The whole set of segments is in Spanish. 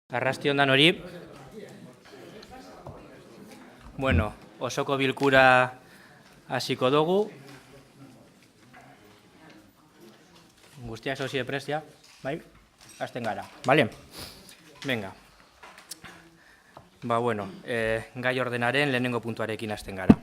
Arrasti ondan hori. Bueno, osoko bilkura hasiko dugu. Guztiak sozie prestia, bai? Hasten gara, bale? Venga. Bueno, gai ordenaren lehenengo puntuarekin hasten gara.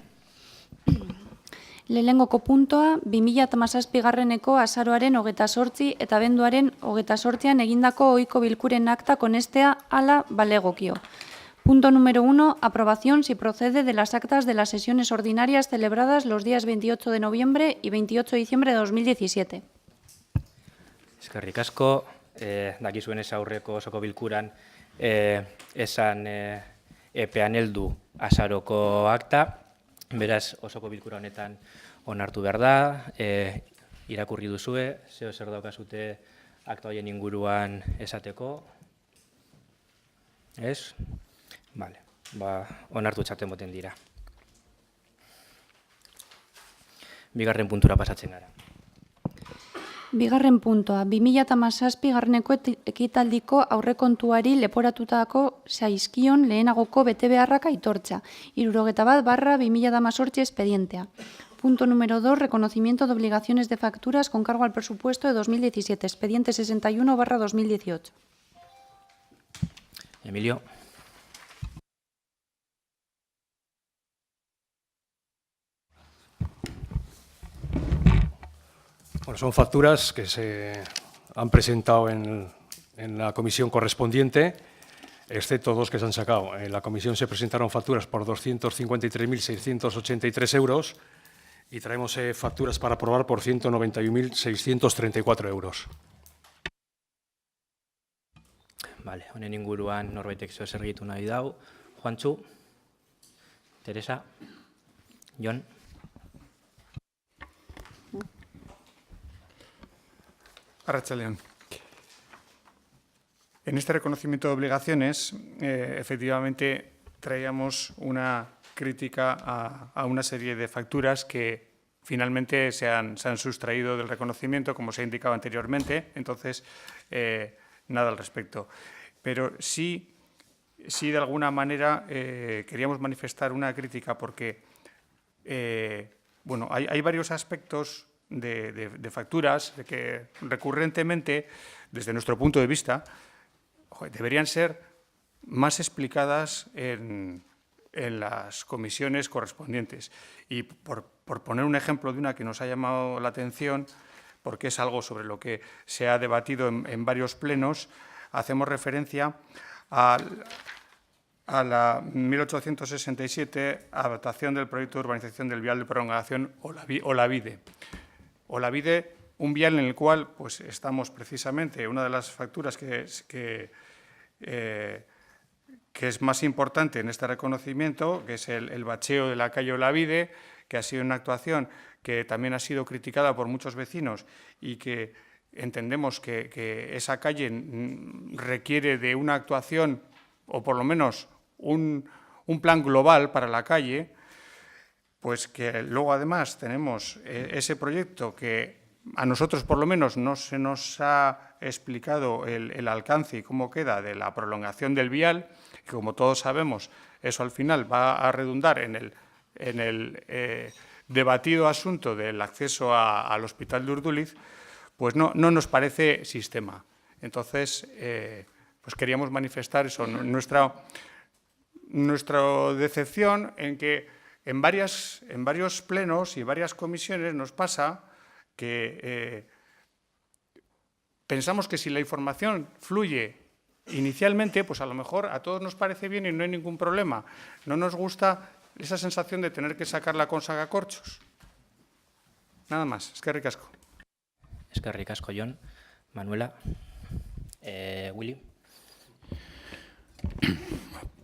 Lehenengoko puntoa, 2017 azaroaren 28 eta abenduaren 28an egindako ohiko bilkuren akta konestea hala balegokio. Punto número 1. Aprobación si procede de las actas de las sesiones ordinarias celebradas los días 28 de noviembre y 28 de diciembre de 2017. Eskerrik asko, dakizuen ez aurreko osoko bilkuran esan epean heldu azaroko akta. Beraz, osoko bilkura honetan onartu behar da, irakurri duzue, zer daukazute akta horien inguruan esateko. Ez? Bale, onartu txaten boten dira. Bigarren puntura pasatzen gara. Bigarren puntoa, 2017 ekitaldiko aurrekontuari leporatutako zaizkion lehenagoko betebeharrak aitortza, 71/2018 expedientea. Punto número 2, reconocimiento de obligaciones de facturas con cargo al presupuesto de 2017, expediente 61/2018. Emilio. Bueno, son facturas que se han presentado en la comisión correspondiente, excepto dos que se han sacado. En la comisión se presentaron facturas por 253.683 euros y traemos facturas para aprobar por 191.634 euros. Vale, honen inguruan norbaitek zeo zer gehitu nahi dau. Juantxu, Teresa, Jon. Arratsaldeon. En este reconocimiento de obligaciones, efectivamente, traíamos una crítica a una serie de facturas que finalmente se han sustraído del reconocimiento, como se ha indicado anteriormente. Entonces, nada al respecto. Pero sí de alguna manera queríamos manifestar una crítica porque bueno, hay varios aspectos de facturas que recurrentemente, desde nuestro punto de vista, deberían ser más explicadas en las comisiones correspondientes. Y por poner un ejemplo de una que nos ha llamado la atención, porque es algo sobre lo que se ha debatido en varios plenos, hacemos referencia a la 1867, adaptación del proyecto de urbanización del vial de prolongación Olavide. Olavide, un vial en el cual pues, estamos precisamente, una de las facturas que es más importante en este reconocimiento, que es el bacheo de la calle Olavide, que ha sido una actuación que también ha sido criticada por muchos vecinos y que entendemos que esa calle requiere de una actuación, o por lo menos un plan global para la calle, pues que luego además tenemos ese proyecto que a nosotros por lo menos no se nos ha explicado el alcance y cómo queda de la prolongación del vial, y como todos sabemos, eso al final va a redundar en el debatido asunto del acceso al Hospital de Urduliz, pues no nos parece sistema. Entonces, pues queríamos manifestar eso, nuestra decepción en que en varios plenos y varias comisiones nos pasa que pensamos que si la información fluye inicialmente, pues a lo mejor a todos nos parece bien y no hay ningún problema. No nos gusta esa sensación de tener que sacarla con sacacorchos. Nada más. Eskerrik asko. Eskerrik asko, Jon. Manuela. Willy.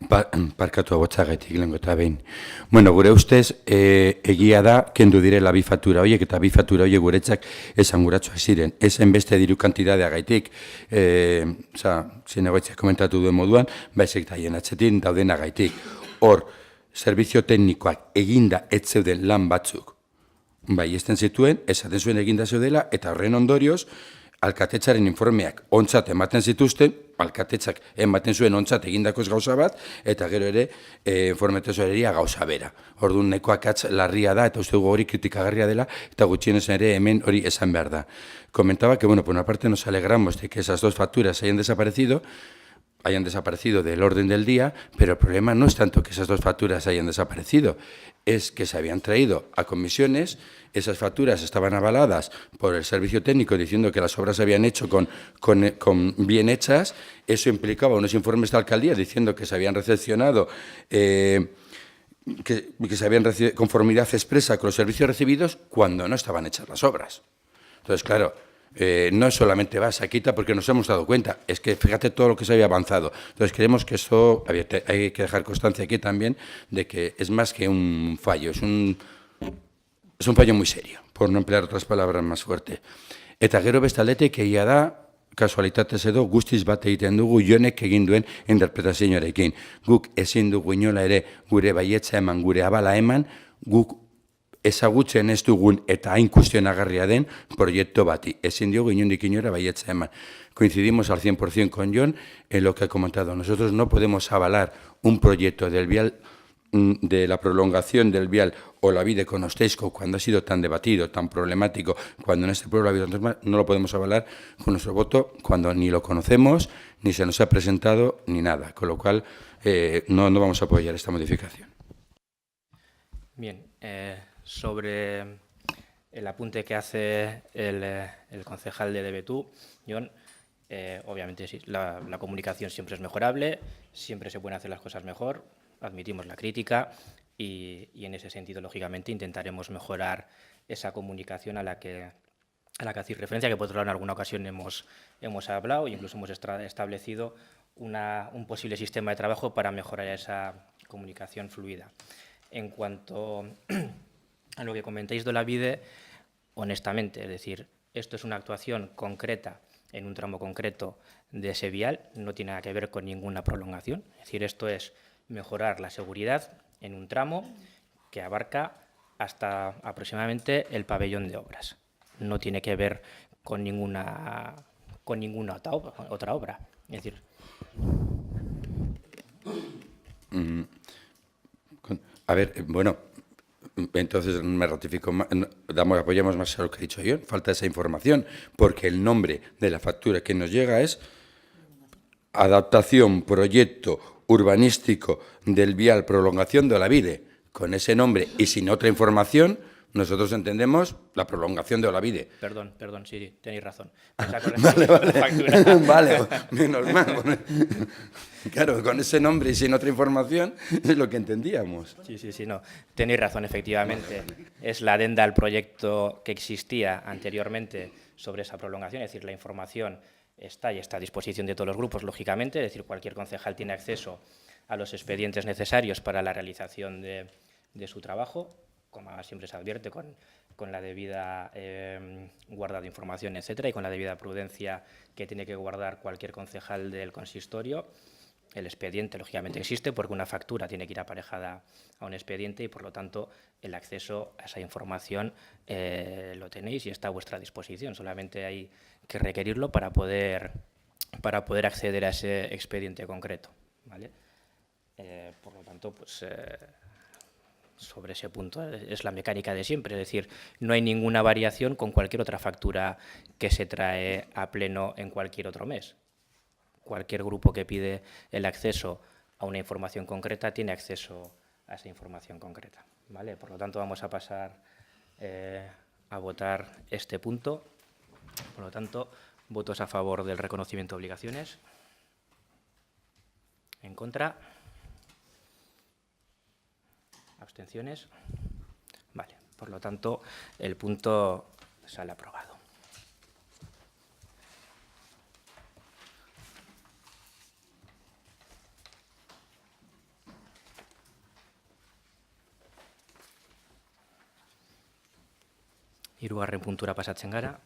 Parkatu agotzagaitik lehenko eta behin. Bueno, gure ustez, egia da, kendu direla bi faktura horiek, eta bi faktura horiek guretzak esanguratsuak ziren. Ezen beste diru kantidadea gaitik, zinegoitzak komentatu duen moduan, baizik daien atzetin daudena gaitik. Hor, servizio teknikoak eginda ez zeuden lan batzuk, bai, esten zituen, esaten zuen eginda zeudela, eta horren ondorioz, alkatetzaren informeak ontzat ematen zituzten, alkatetzak ematen zuen ontzat egindakoz gauza bat, eta gero ere informe tesoreria gauza bera. Orduan neko akats larria da, eta uste dugu hori kritikagarria dela, eta gutxienez ere hemen hori esan behar da. Comentaba que, bueno, por una parte nos alegramos de que esas dos facturas hayan desaparecido del orden del día, pero el problema no es tanto que esas dos facturas hayan desaparecido, es que se habían traído a comisiones, esas facturas estaban avaladas por el servicio técnico diciendo que las obras se habían hecho con bien hechas, eso implicaba unos informes de alcaldía diciendo que se habían recepcionado, que se habían recibido conformidad expresa con los servicios recibidos cuando no estaban hechas las obras. Entonces, claro, no solamente va, se quita porque nos hemos dado cuenta, es que fíjate todo lo que se había avanzado. Entonces creemos que esto, hay que dejar constancia aquí también de que es más que un fallo, es un fallo muy serio, por no emplear otras palabras más fuertes. Eta gero bestaldetik egia da, kasualitatez edo guztiz bat egiten dugu Jonek egin duen interpretazioarekin. Guk ezin dugu inola ere gure baietza eman, gure abala eman, guk ezagutzen ez dugun eta hain kuestionagarria den proiektu bati. Ezin diogu inondik inora baietza eman. Coincidimos al 100% con Jon en lo que ha comentado. Nosotros no podemos avalar un proyecto del vial, de la prolongación del vial o la vía con Osteizco cuando ha sido tan debatido, tan problemático, cuando en este pueblo ha habido tantos más, no lo podemos avalar con nuestro voto cuando ni lo conocemos, ni se nos ha presentado, ni nada. Con lo cual, no vamos a apoyar esta modificación. Bien, sobre el apunte que hace el concejal de Debetú, Jon, obviamente sí, la comunicación siempre es mejorable, siempre se pueden hacer las cosas mejor, admitimos la crítica y en ese sentido, lógicamente, intentaremos mejorar esa comunicación a la que hacéis referencia, que por otro lado en alguna ocasión hemos hablado e incluso hemos establecido un posible sistema de trabajo para mejorar esa comunicación fluida. En cuanto a lo que comentáis de la vide, honestamente, es decir, esto es una actuación concreta en un tramo concreto de ese vial, no tiene nada que ver con ninguna prolongación. Es decir, esto es mejorar la seguridad en un tramo que abarca hasta aproximadamente el pabellón de obras. No tiene que ver con ninguna otra obra. Es decir, a ver, bueno, entonces me ratifico, apoyamos más a lo que ha dicho yo, falta esa información, porque el nombre de la factura que nos llega es adaptación, proyecto urbanístico del vial prolongación de Olavide. Con ese nombre y sin otra información, nosotros entendemos la prolongación de Olavide. Perdón, sí, tenéis razón. Vale, menos mal. Claro, con ese nombre y sin otra información es lo que entendíamos. Sí, no. Tenéis razón, efectivamente. Es la adenda al proyecto que existía anteriormente sobre esa prolongación, es decir, la información está a disposición de todos los grupos, lógicamente, es decir, cualquier concejal tiene acceso a los expedientes necesarios para la realización de su trabajo, como siempre se advierte, con la debida guarda de información, etcétera, y con la debida prudencia que tiene que guardar cualquier concejal del consistorio. El expediente, lógicamente, existe porque una factura tiene que ir aparejada a un expediente y, por lo tanto, el acceso a esa información lo tenéis y está a vuestra disposición. Solamente hay que requerirlo para poder acceder a ese expediente concreto, ¿vale? Por lo tanto, pues sobre ese punto es la mecánica de siempre, es decir, no hay ninguna variación con cualquier otra factura que se trae a pleno en cualquier otro mes. Cualquier grupo que pide el acceso a una información concreta tiene acceso a esa información concreta, ¿vale? Por lo tanto, vamos a pasar a votar este punto. Por lo tanto, votos a favor del reconocimiento de obligaciones. En contra. ¿Abstenciones? Vale, por lo tanto, el punto sale aprobado. Hirugarren puntura pasatzen gara.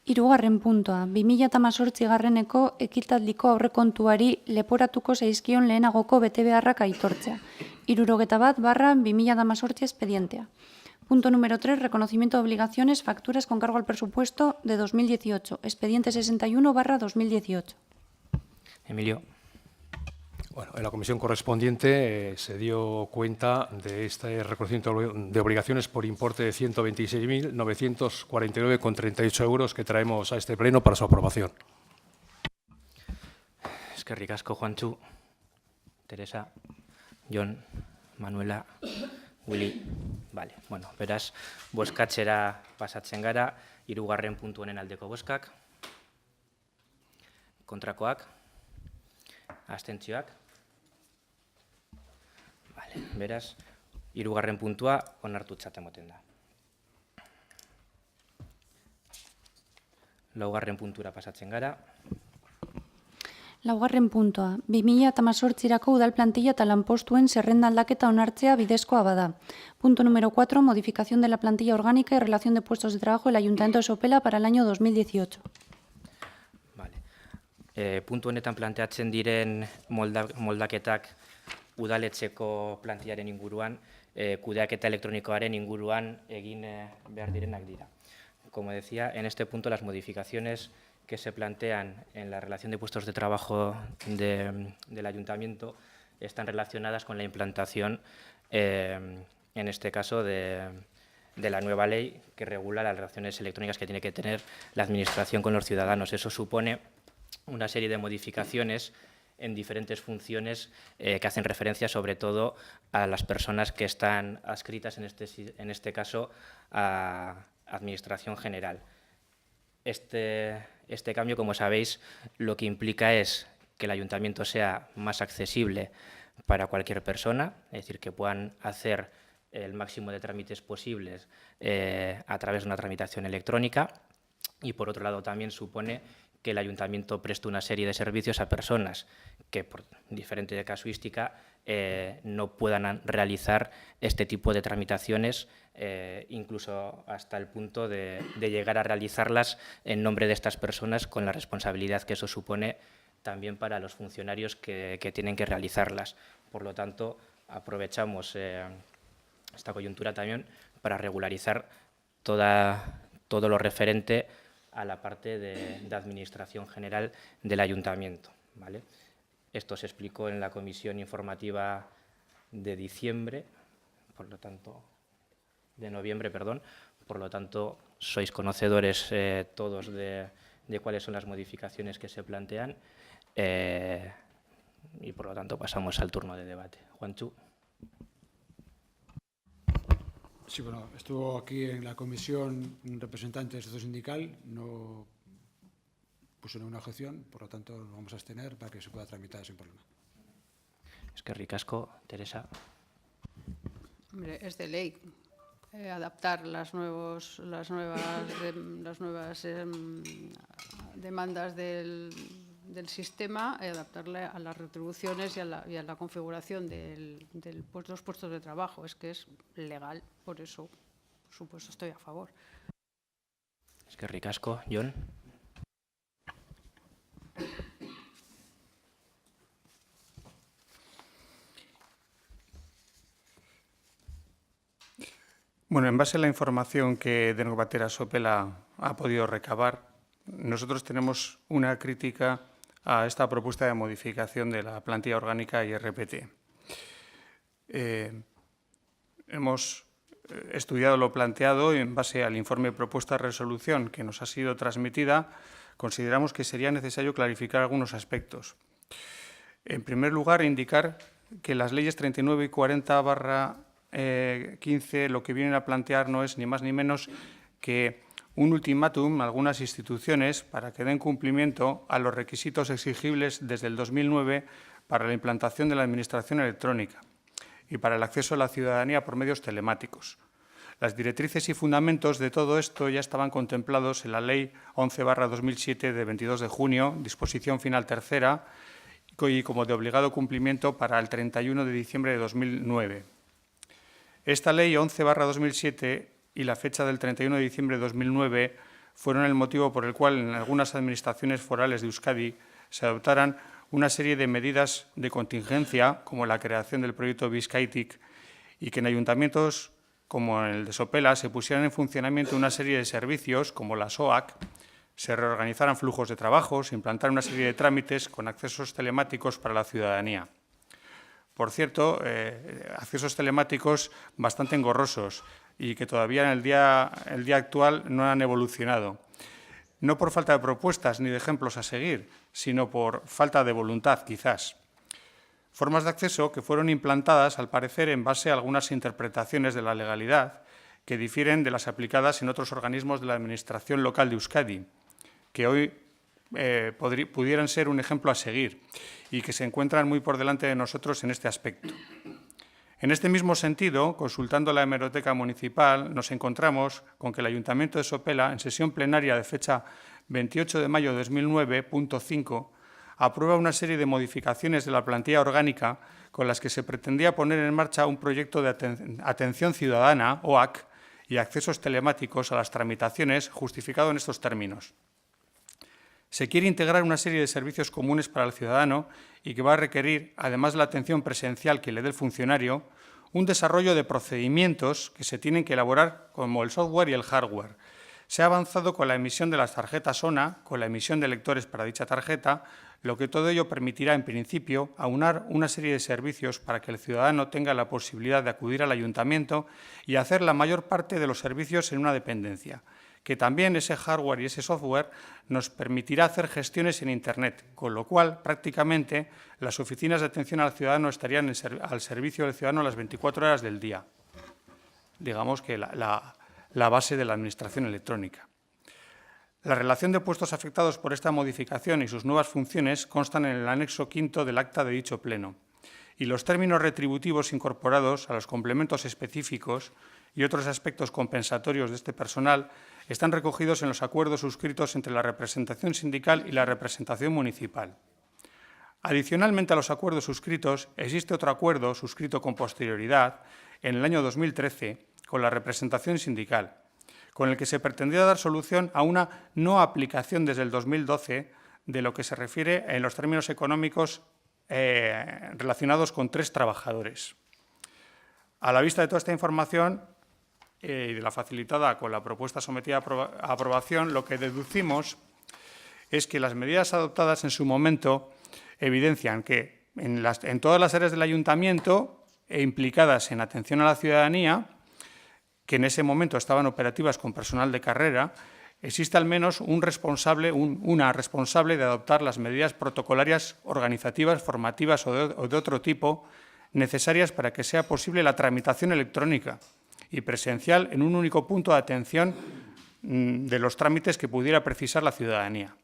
Hirugarren puntua, 2018 ekitaldiko aurrekontuari leporatuko zaizkion lehenagoko betebeharrak aitortzea. 71/2018 espedientea. Punto número 3, reconocimiento de obligaciones, facturas con cargo al presupuesto de 2018, expediente 61/2018. Emilio. Bueno, en la comisión correspondiente se dio cuenta de este reconocimiento de obligaciones por importe de 126.949,38 euros que traemos a este pleno para su aprobación. Es que ricasco, Juanchu, Teresa, Jon, Manuela, Willy. Vale, bueno, beraz, bozkatzera pasatzen gara, 3. puntu honen aldeko bozkak, kontrakoak, abstentzioak. Vale, beraz, 3. puntua onartutzat emoten da. 4. puntura pasatzen gara. 4. puntua, 2018-erako udal plantilla eta lanpostuen zerrenda aldaketa onartzea bidezkoa bada. Punto número 4, modificación de la plantilla orgánica y relación de puestos de trabajo del Ayuntamiento de Sopela para el año 2018. Vale. Puntu honetan planteatzen diren moldaketak udaletxeko plantillaren inguruan, kudeaketa elektronikoaren inguruan egin behar direnak dira. Como decía, en este punto las modificaciones que se plantean en la relación de puestos de trabajo del Ayuntamiento están relacionadas con la implantación, en este caso, de la nueva ley que regula las relaciones electrónicas que tiene que tener la Administración con los ciudadanos. Eso supone una serie de modificaciones en diferentes funciones que hacen referencia sobre todo a las personas que están adscritas, en este caso, a Administración General. Este cambio, como sabéis, lo que implica es que el Ayuntamiento sea más accesible para cualquier persona, es decir, que puedan hacer el máximo de trámites posibles a través de una tramitación electrónica, y por otro lado también supone que el Ayuntamiento preste una serie de servicios a personas que por diferente casuística no puedan realizar este tipo de tramitaciones, incluso hasta el punto de llegar a realizarlas en nombre de estas personas, con la responsabilidad que eso supone también para los funcionarios que tienen que realizarlas. Por lo tanto, aprovechamos esta coyuntura también para regularizar todo lo referente a la parte de Administración General del Ayuntamiento, ¿vale? Esto se explicó en la comisión informativa de diciembre, por lo tanto, de noviembre, perdón. Por lo tanto, sois conocedores todos de cuáles son las modificaciones que se plantean y, por lo tanto, pasamos al turno de debate. Juanchu. Sí, bueno, estuvo aquí en la comisión un representante del sector sindical, no puso ninguna objeción, por lo tanto lo vamos a abstener para que se pueda tramitar sin problema. Es que ricasco, Teresa. Hombre, es de ley adaptar las nuevas demandas del sistema, adaptarle a las retribuciones y a la configuración de los puestos de trabajo. Es que es legal, por eso, por supuesto, estoy a favor. Es que ricasco, Jon. Bueno, en base a la información que Denovatera Sopela ha podido recabar, nosotros tenemos una crítica a esta propuesta de modificación de la plantilla orgánica y RPT. Hemos estudiado lo planteado y en base al informe propuesta de resolución que nos ha sido transmitida, consideramos que sería necesario clarificar algunos aspectos. En primer lugar, indicar que las leyes 39 y 40/15 lo que vienen a plantear no es ni más ni menos que un ultimátum a algunas instituciones para que den cumplimiento a los requisitos exigibles desde el 2009 para la implantación de la Administración electrónica y para el acceso a la ciudadanía por medios telemáticos. Las directrices y fundamentos de todo esto ya estaban contemplados en la Ley 11/2007 de 22 de junio, disposición final tercera, y como de obligado cumplimiento para el 31 de diciembre de 2009. Esta Ley 11/2007 y la fecha del 31 de diciembre de 2009 fueron el motivo por el cual en algunas administraciones forales de Euskadi se adoptaran una serie de medidas de contingencia, como la creación del proyecto Bizkaitik, y que en ayuntamientos como en el de Sopela, se pusieran en funcionamiento una serie de servicios, como las OAC, se reorganizaran flujos de trabajo, se implantaran una serie de trámites con accesos telemáticos para la ciudadanía. Por cierto, accesos telemáticos bastante engorrosos y que todavía en el día actual no han evolucionado. No por falta de propuestas ni de ejemplos a seguir, sino por falta de voluntad, quizás. Formas de acceso que fueron implantadas, al parecer, en base a algunas interpretaciones de la legalidad que difieren de las aplicadas en otros organismos de la Administración local de Euskadi, que hoy pudieran ser un ejemplo a seguir y que se encuentran muy por delante de nosotros en este aspecto. En este mismo sentido, consultando la hemeroteca municipal, nos encontramos con que el Ayuntamiento de Sopela, en sesión plenaria de fecha 28 de mayo de 2009, punto 5, aprueba una serie de modificaciones de la plantilla orgánica con las que se pretendía poner en marcha un proyecto de atención ciudadana, OAC, y accesos telemáticos a las tramitaciones, justificado en estos términos. Se quiere integrar una serie de servicios comunes para el ciudadano y que va a requerir, además de la atención presencial que le dé el funcionario, un desarrollo de procedimientos que se tienen que elaborar como el software y el hardware. Se ha avanzado con la emisión de las tarjetas ONA, con la emisión de lectores para dicha tarjeta, lo que todo ello permitirá, en principio, aunar una serie de servicios para que el ciudadano tenga la posibilidad de acudir al ayuntamiento y hacer la mayor parte de los servicios en una dependencia, que también ese hardware y ese software nos permitirá hacer gestiones en Internet, con lo cual, prácticamente, las oficinas de atención al ciudadano estarían al servicio del ciudadano las 24 horas del día. Digamos que la base de la Administración electrónica. La relación de puestos afectados por esta modificación y sus nuevas funciones constan en el anexo quinto del acta de dicho pleno, y los términos retributivos incorporados a los complementos específicos y otros aspectos compensatorios de este personal están recogidos en los acuerdos suscritos entre la representación sindical y la representación municipal. Adicionalmente a los acuerdos suscritos, existe otro acuerdo suscrito con posterioridad en el año 2013 con la representación sindical, con el que se pretendía dar solución a una no aplicación desde el 2012 de lo que se refiere en los términos económicos relacionados con 3 trabajadores. A la vista de toda esta información y de la facilitada con la propuesta sometida a aprobación, lo que deducimos es que las medidas adoptadas en su momento evidencian que en todas las áreas del ayuntamiento implicadas en atención a la ciudadanía, que en ese momento estaban operativas con personal de carrera, existe al menos una responsable de adoptar las medidas protocolarias, organizativas, formativas o de otro tipo necesarias para que sea posible la tramitación electrónica y presencial en un único punto de atención de los trámites que pudiera precisar la ciudadanía.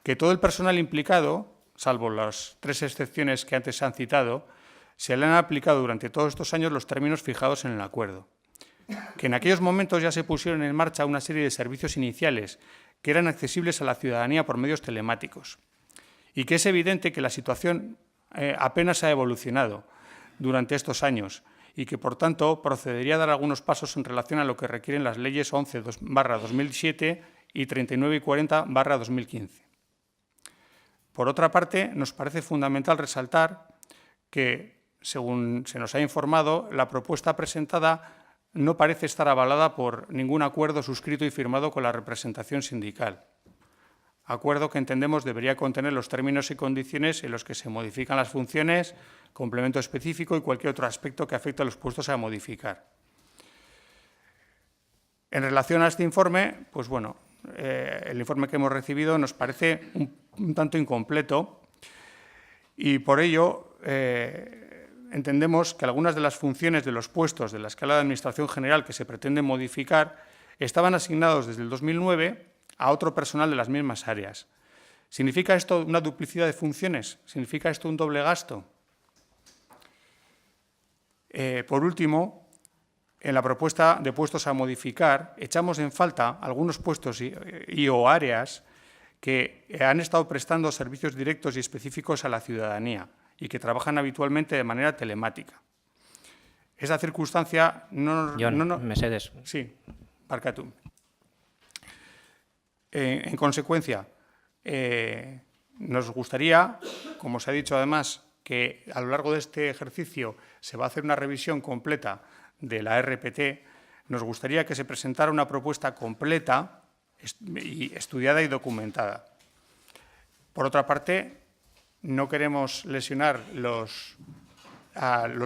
Que todo el personal implicado, salvo las 3 excepciones que antes se han citado, se le han aplicado durante todos estos años los términos fijados en el acuerdo. Que en aquellos momentos ya se pusieron en marcha una serie de servicios iniciales que eran accesibles a la ciudadanía por medios telemáticos. Y que es evidente que la situación apenas ha evolucionado durante estos años y que, por tanto, procedería a dar algunos pasos en relación a lo que requieren las leyes 11/2007 y 39 y 40/2015. Por otra parte, nos parece fundamental resaltar que, según se nos ha informado, la propuesta presentada no parece estar avalada por ningún acuerdo suscrito y firmado con la representación sindical. Acuerdo que entendemos debería contener los términos y condiciones en los que se modifican las funciones, complemento específico y cualquier otro aspecto que afecte a los puestos a modificar. En relación a este informe, pues bueno, el informe que hemos recibido nos parece un tanto incompleto y por ello entendemos que algunas de las funciones de los puestos de la escala de Administración General que se pretende modificar estaban asignados desde el 2009 a otro personal de las mismas áreas. ¿Significa esto una duplicidad de funciones? ¿Significa esto un doble gasto? Por último, en la propuesta de puestos a modificar, echamos en falta algunos puestos o áreas que han estado prestando servicios directos y específicos a la ciudadanía y que trabajan habitualmente de manera telemática. Esa circunstancia no... Mercedes. Sí, Barkatu. En consecuencia, nos gustaría, como se ha dicho además, que a lo largo de este ejercicio se va a hacer una revisión completa de la RPT, nos gustaría que se presentara una propuesta completa y estudiada y documentada. Por otra parte, no queremos lesionar los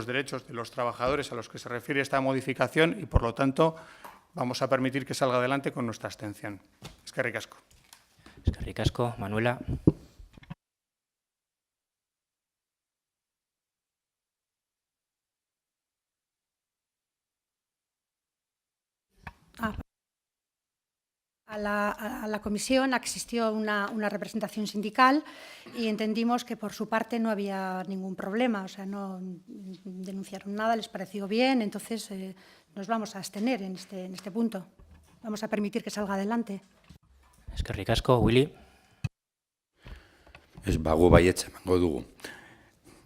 derechos de los trabajadores a los que se refiere esta modificación y, por lo tanto, vamos a permitir que salga adelante con nuestra abstención. Eskerrik asko. Eskerrik asko, Manuela. A la comisión asistió una representación sindical y entendimos que por su parte no había ningún problema, o sea, no denunciaron nada, les pareció bien, entonces nos vamos a abstener en este punto. Vamos a permitir que salga adelante. Eskerrik asko, Willy. Ez bagu baietza emango dugu.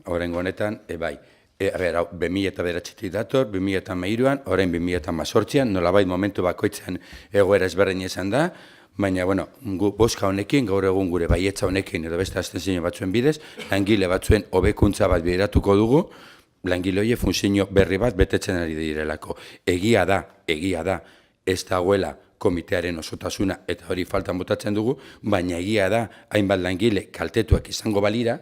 Horrengo honetan, bai. 2009 dator, 2013an, orain 2018an, nolabait momentu bakoitzan egoera ezberdin izan da, baina, bueno, bozka honekin, gaur egun gure baietza honekin, edo beste abstentzio batzuen bidez, langile batzuen hobekuntza bat bideratuko dugu, langile horiek funtzio berri bat betetzen ari direlako. Egia da, ez dagoela komitearen osotasuna, eta hori faltan botatzen dugu, baina egia da, hainbat langile kaltetuak izango balira,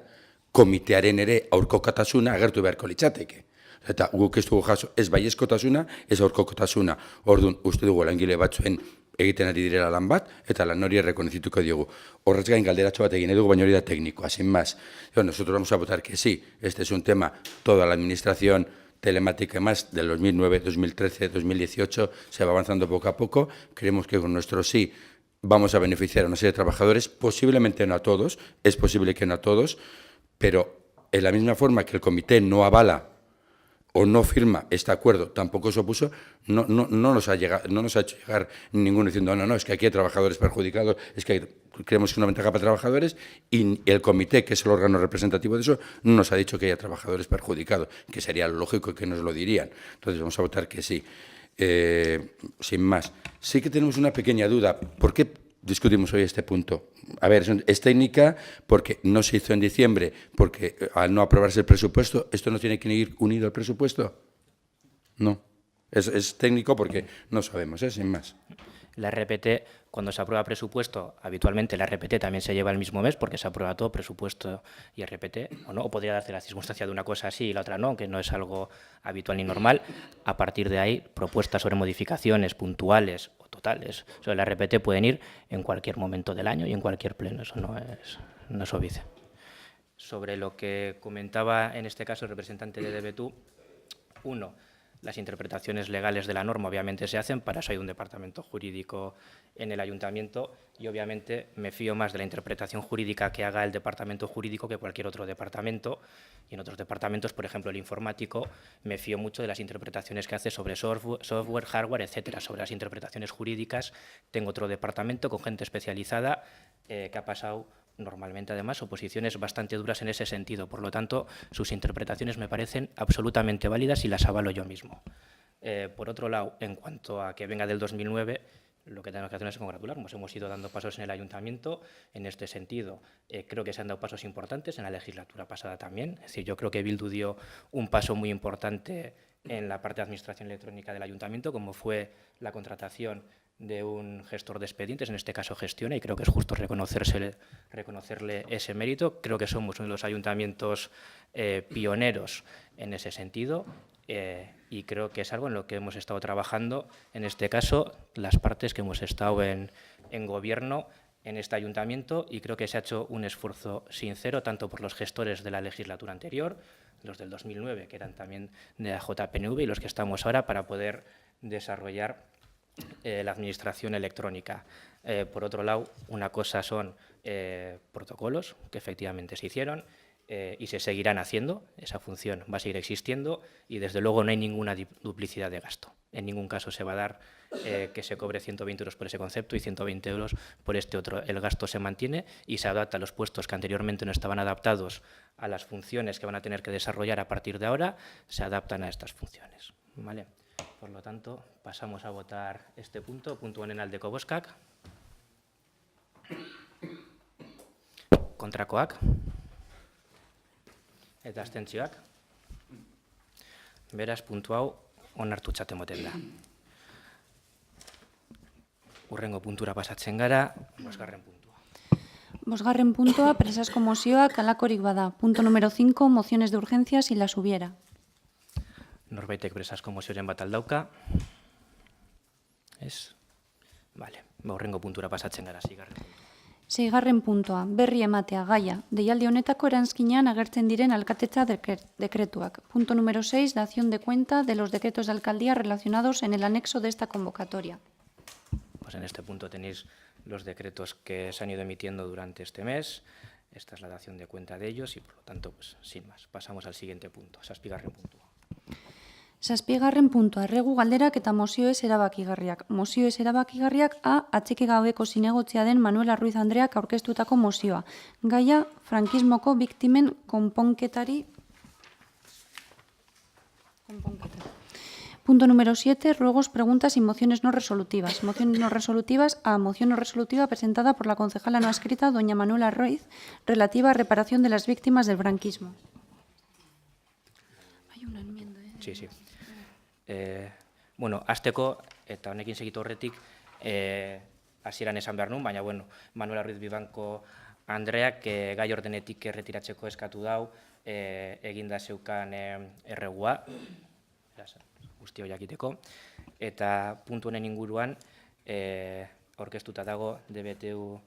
komitearen ere aurkokatasuna agertu beharko litzateke. Eta guk ez dugu jaso ez baiezkotasuna, ez aurkokatasuna. Orduan, uste dugu langile batzuen egiten ari direla lan bat, eta lan hori errekonozituko diogu. Horrez gain galderatxo bat egin dugu, baina hori da teknikoa, sin más. Nosotros vamos a votar que sí. Este es un tema, toda la administración telemática y más, del 2009, 2013, 2018, se va avanzando poco a poco. Creemos que con nuestro sí vamos a beneficiar a una serie de trabajadores, posiblemente no a todos, es posible que no a todos, pero en la misma forma que el comité no avala o no firma este acuerdo, tampoco se opuso, no nos ha hecho llegar ninguno diciendo no, es que aquí hay trabajadores perjudicados, es que creemos que es una ventaja para trabajadores, y el comité, que es el órgano representativo de eso, no nos ha dicho que haya trabajadores perjudicados, que sería lógico que nos lo dirían. Entonces vamos a votar que sí. Sin más. Sí que tenemos una pequeña duda. ¿Por qué discutimos hoy este punto? A ver, es técnica porque no se hizo en diciembre, porque al no aprobarse el presupuesto, ¿esto no tiene que ir unido al presupuesto? No. Es técnico porque no sabemos, sin más. La RPT, cuando se aprueba presupuesto, habitualmente la RPT también se lleva el mismo mes porque se aprueba todo, presupuesto y RPT, o no, o podría darse la circunstancia de una cosa así y la otra no, que no es algo habitual ni normal. A partir de ahí, propuestas sobre modificaciones puntuales o totales sobre la RPT pueden ir en cualquier momento del año y en cualquier pleno, eso no es obvio. Sobre lo que comentaba en este caso el representante de DBTU, uno, las interpretaciones legales de la norma obviamente se hacen, para eso hay un departamento jurídico en el ayuntamiento y obviamente me fío más de la interpretación jurídica que haga el departamento jurídico que cualquier otro departamento, y en otros departamentos, por ejemplo el informático, me fío mucho de las interpretaciones que hace sobre software, hardware, etcétera. Sobre las interpretaciones jurídicas tengo otro departamento con gente especializada que ha pasado normalmente, además, oposiciones bastante duras en ese sentido. Por lo tanto, sus interpretaciones me parecen absolutamente válidas y las avalo yo mismo. Por otro lado, en cuanto a que venga del 2009, lo que tenemos que hacer es congratularnos. Hemos ido dando pasos en el ayuntamiento en este sentido. Creo que se han dado pasos importantes en la legislatura pasada también. Es decir, yo creo que Bildu dio un paso muy importante en la parte de administración electrónica del ayuntamiento, como fue la contratación de un gestor de expedientes, en este caso Gestiona, y creo que es justo reconocerle ese mérito. Creo que somos uno de los ayuntamientos pioneros en ese sentido y creo que es algo en lo que hemos estado trabajando, en este caso, las partes que hemos estado en gobierno en este ayuntamiento, y creo que se ha hecho un esfuerzo sincero tanto por los gestores de la legislatura anterior, los del 2009, que eran también de la JPNV, y los que estamos ahora, para poder desarrollar la administración electrónica. Por otro lado, una cosa son protocolos que efectivamente se hicieron y se seguirán haciendo, esa función va a seguir existiendo y desde luego no hay ninguna duplicidad de gasto. En ningún caso se va a dar que se cobre 120 euros por ese concepto y 120 euros por este otro. El gasto se mantiene y se adapta a los puestos que anteriormente no estaban adaptados a las funciones que van a tener que desarrollar a partir de ahora, se adaptan a estas funciones. ¿Vale? Por lo tanto, pasamos a votar este punto, puntu honen aldeko bozkak. Kontrakoak. Eta abstentzioak. Beraz, puntu hau onartutzat emoten da. Hurrengo puntura pasatzen gara, 5. puntua. 5. puntua, presazko mozioak halakorik bada. Punto número 5, mociones de urgencia si las hubiera. Norbaitek presazko mozioren bat aldauka. Ez? Bale, hurrengo puntura pasatzen gara, 6. puntua. 6. puntua, berri ematea, gaia. Deialdi honetako eranskinean agertzen diren alkatetza dekretuak. Punto número 6, dación de cuenta de los decretos de alcaldía relacionados en el anexo de esta convocatoria. Pues en este punto tenéis los decretos que se han ido emitiendo durante este mes. Esta es la dación de cuenta de ellos y, por lo tanto, pues sin más. Pasamos al siguiente punto, 7. puntua. 7. puntua, erregu galderak eta mozioez erabakigarriak. Mozioez erabakigarriak atxiki gabeko zinegotzia den Manuela Ruiz Andreak aurkeztutako mozioa. Gaia, frankismoko biktimen konponketari. Punto número 7, ruegos, preguntas y mociones no resolutivas. Mociones no resolutivas a moción no resolutiva presentada por la concejala no adscrita, doña Manuela Ruiz, relativa a reparación de las víctimas del franquismo. Hay una enmienda, Sí, sí. Bueno, hasteko, eta honekin segitu horretik, hasieran esan behar nun, baina, bueno, Manuela Ruiz Bibanko Andreak gai ordenetik erretiratzeko eskatu dau, eginda zeukan erregua, guztio jakiteko, eta puntu honen inguruan, aurkeztuta dago DBTU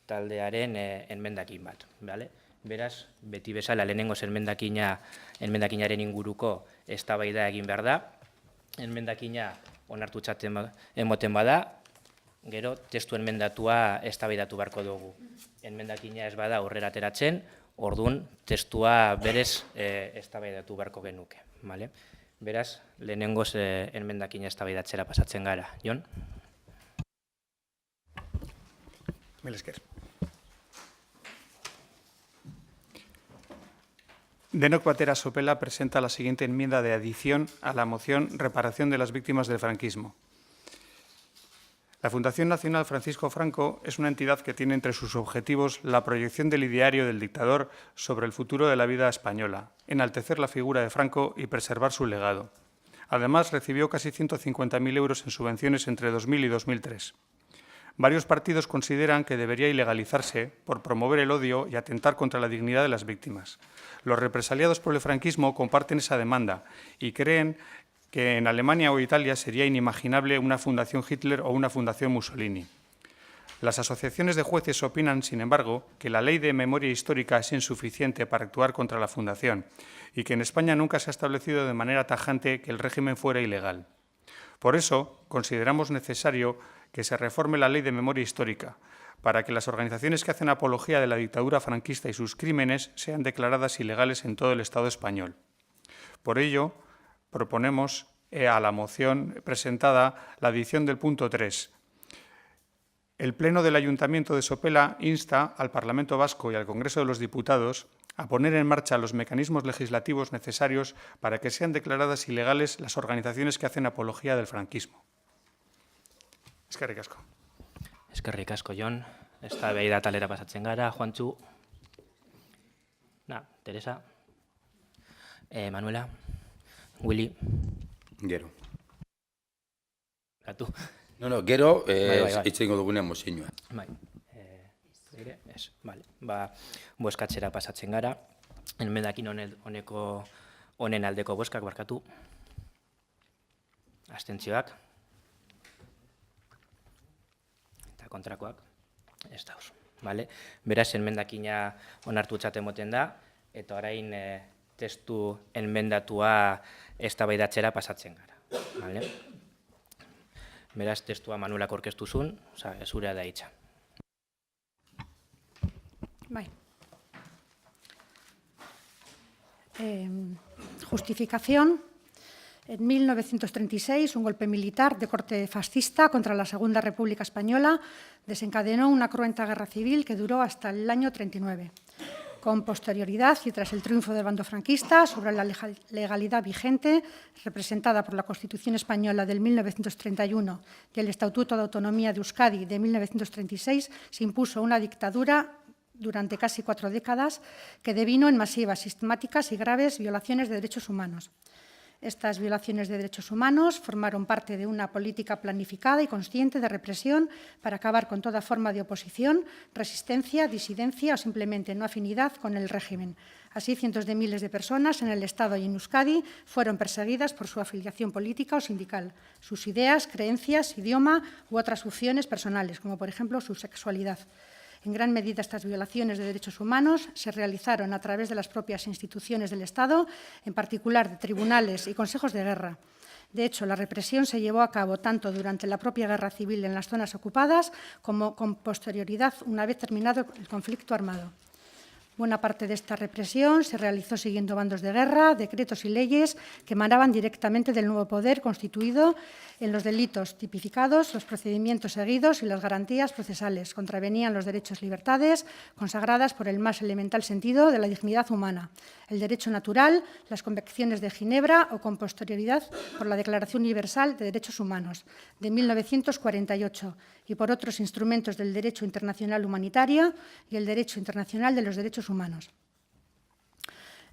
taldearen enmendakin bat, bale? Beraz, beti bezala lehenengo enmendakinaren inguruko eztabaida egin behar da, enmendakina onartutzat emoten bada, gero testu enmendatua eztabaidatu beharko dugu. Enmendakina ez bada aurrera ateratzen, orduan testua berez eztabaidatu beharko genuke, bale? Beraz, lehenengoz enmendakina eztabaidatzera pasatzen gara. Jon? Mil esker. Denok batera Sopela presenta la siguiente enmienda de adición a la moción Reparación de las víctimas del franquismo. La Fundación Nacional Francisco Franco es una entidad que tiene entre sus objetivos la proyección del ideario del dictador sobre el futuro de la vida española, enaltecer la figura de Franco y preservar su legado. Además, recibió casi 150.000 euros en subvenciones entre 2000 y 2003. Varios partidos consideran que debería ilegalizarse por promover el odio y atentar contra la dignidad de las víctimas. Los represaliados por el franquismo comparten esa demanda y creen que en Alemania o Italia sería inimaginable una fundación Hitler o una fundación Mussolini. Las asociaciones de jueces opinan, sin embargo, que la ley de memoria histórica es insuficiente para actuar contra la fundación y que en España nunca se ha establecido de manera tajante que el régimen fuera ilegal. Por eso, consideramos necesario que se reforme la ley de memoria histórica para que las organizaciones que hacen apología de la dictadura franquista y sus crímenes sean declaradas ilegales en todo el Estado español. Por ello, proponemos a la moción presentada la adición del punto 3. El Pleno del Ayuntamiento de Sopela insta al Parlamento Vasco y al Congreso de los Diputados a poner en marcha los mecanismos legislativos necesarios para que sean declaradas ilegales las organizaciones que hacen apología del franquismo. Eskerrik asko. Eskerrik asko, Jon. Eztabaida talera pasatzen gara, Juantxu. Teresa. Manuela. Willy. Gero. Gatu. No, gero, Bai. hitz egingo dugunean mozioa. Bai. Ez, bale. Bozkatzera pasatzen gara. Enmendakin honen aldeko bozkak barkatu. Abstentzioak. Eta kontrakoak. Ez dauz. Bale. Beraz, enmendakina onartutzat emoten da, eta orain testu enmendatua eztabaidatzera pasatzen gara. Bale. Beraz, testua Manuelak aurkeztu zuen, zurea da hitza. Bai. Justificación. En 1936, un golpe militar de corte fascista contra la Segunda República Española desencadenó una cruenta guerra civil que duró hasta el año 39. Con posterioridad y tras el triunfo del bando franquista sobre la legalidad vigente, representada por la Constitución Española del 1931 y el Estatuto de Autonomía de Euskadi de 1936, se impuso una dictadura durante casi 4 décadas que devino en masivas, sistemáticas y graves violaciones de derechos humanos. Estas violaciones de derechos humanos formaron parte de una política planificada y consciente de represión para acabar con toda forma de oposición, resistencia, disidencia o simplemente no afinidad con el régimen. Así, cientos de miles de personas en el Estado y en Euskadi fueron perseguidas por su afiliación política o sindical, sus ideas, creencias, idioma u otras opciones personales, como por ejemplo su sexualidad. En gran medida, estas violaciones de derechos humanos se realizaron a través de las propias instituciones del Estado, en particular de tribunales y consejos de guerra. De hecho, la represión se llevó a cabo tanto durante la propia guerra civil en las zonas ocupadas como con posterioridad una vez terminado el conflicto armado. Buena parte de esta represión se realizó siguiendo bandos de guerra, decretos y leyes que emanaban directamente del nuevo poder constituido en los delitos tipificados, los procedimientos seguidos y las garantías procesales. Contravenían los derechos y libertades consagradas por el más elemental sentido de la dignidad humana, el derecho natural, las convenciones de Ginebra o con posterioridad por la Declaración Universal de Derechos Humanos de 1948 y por otros instrumentos del derecho internacional humanitario y el derecho internacional de los derechos humanos.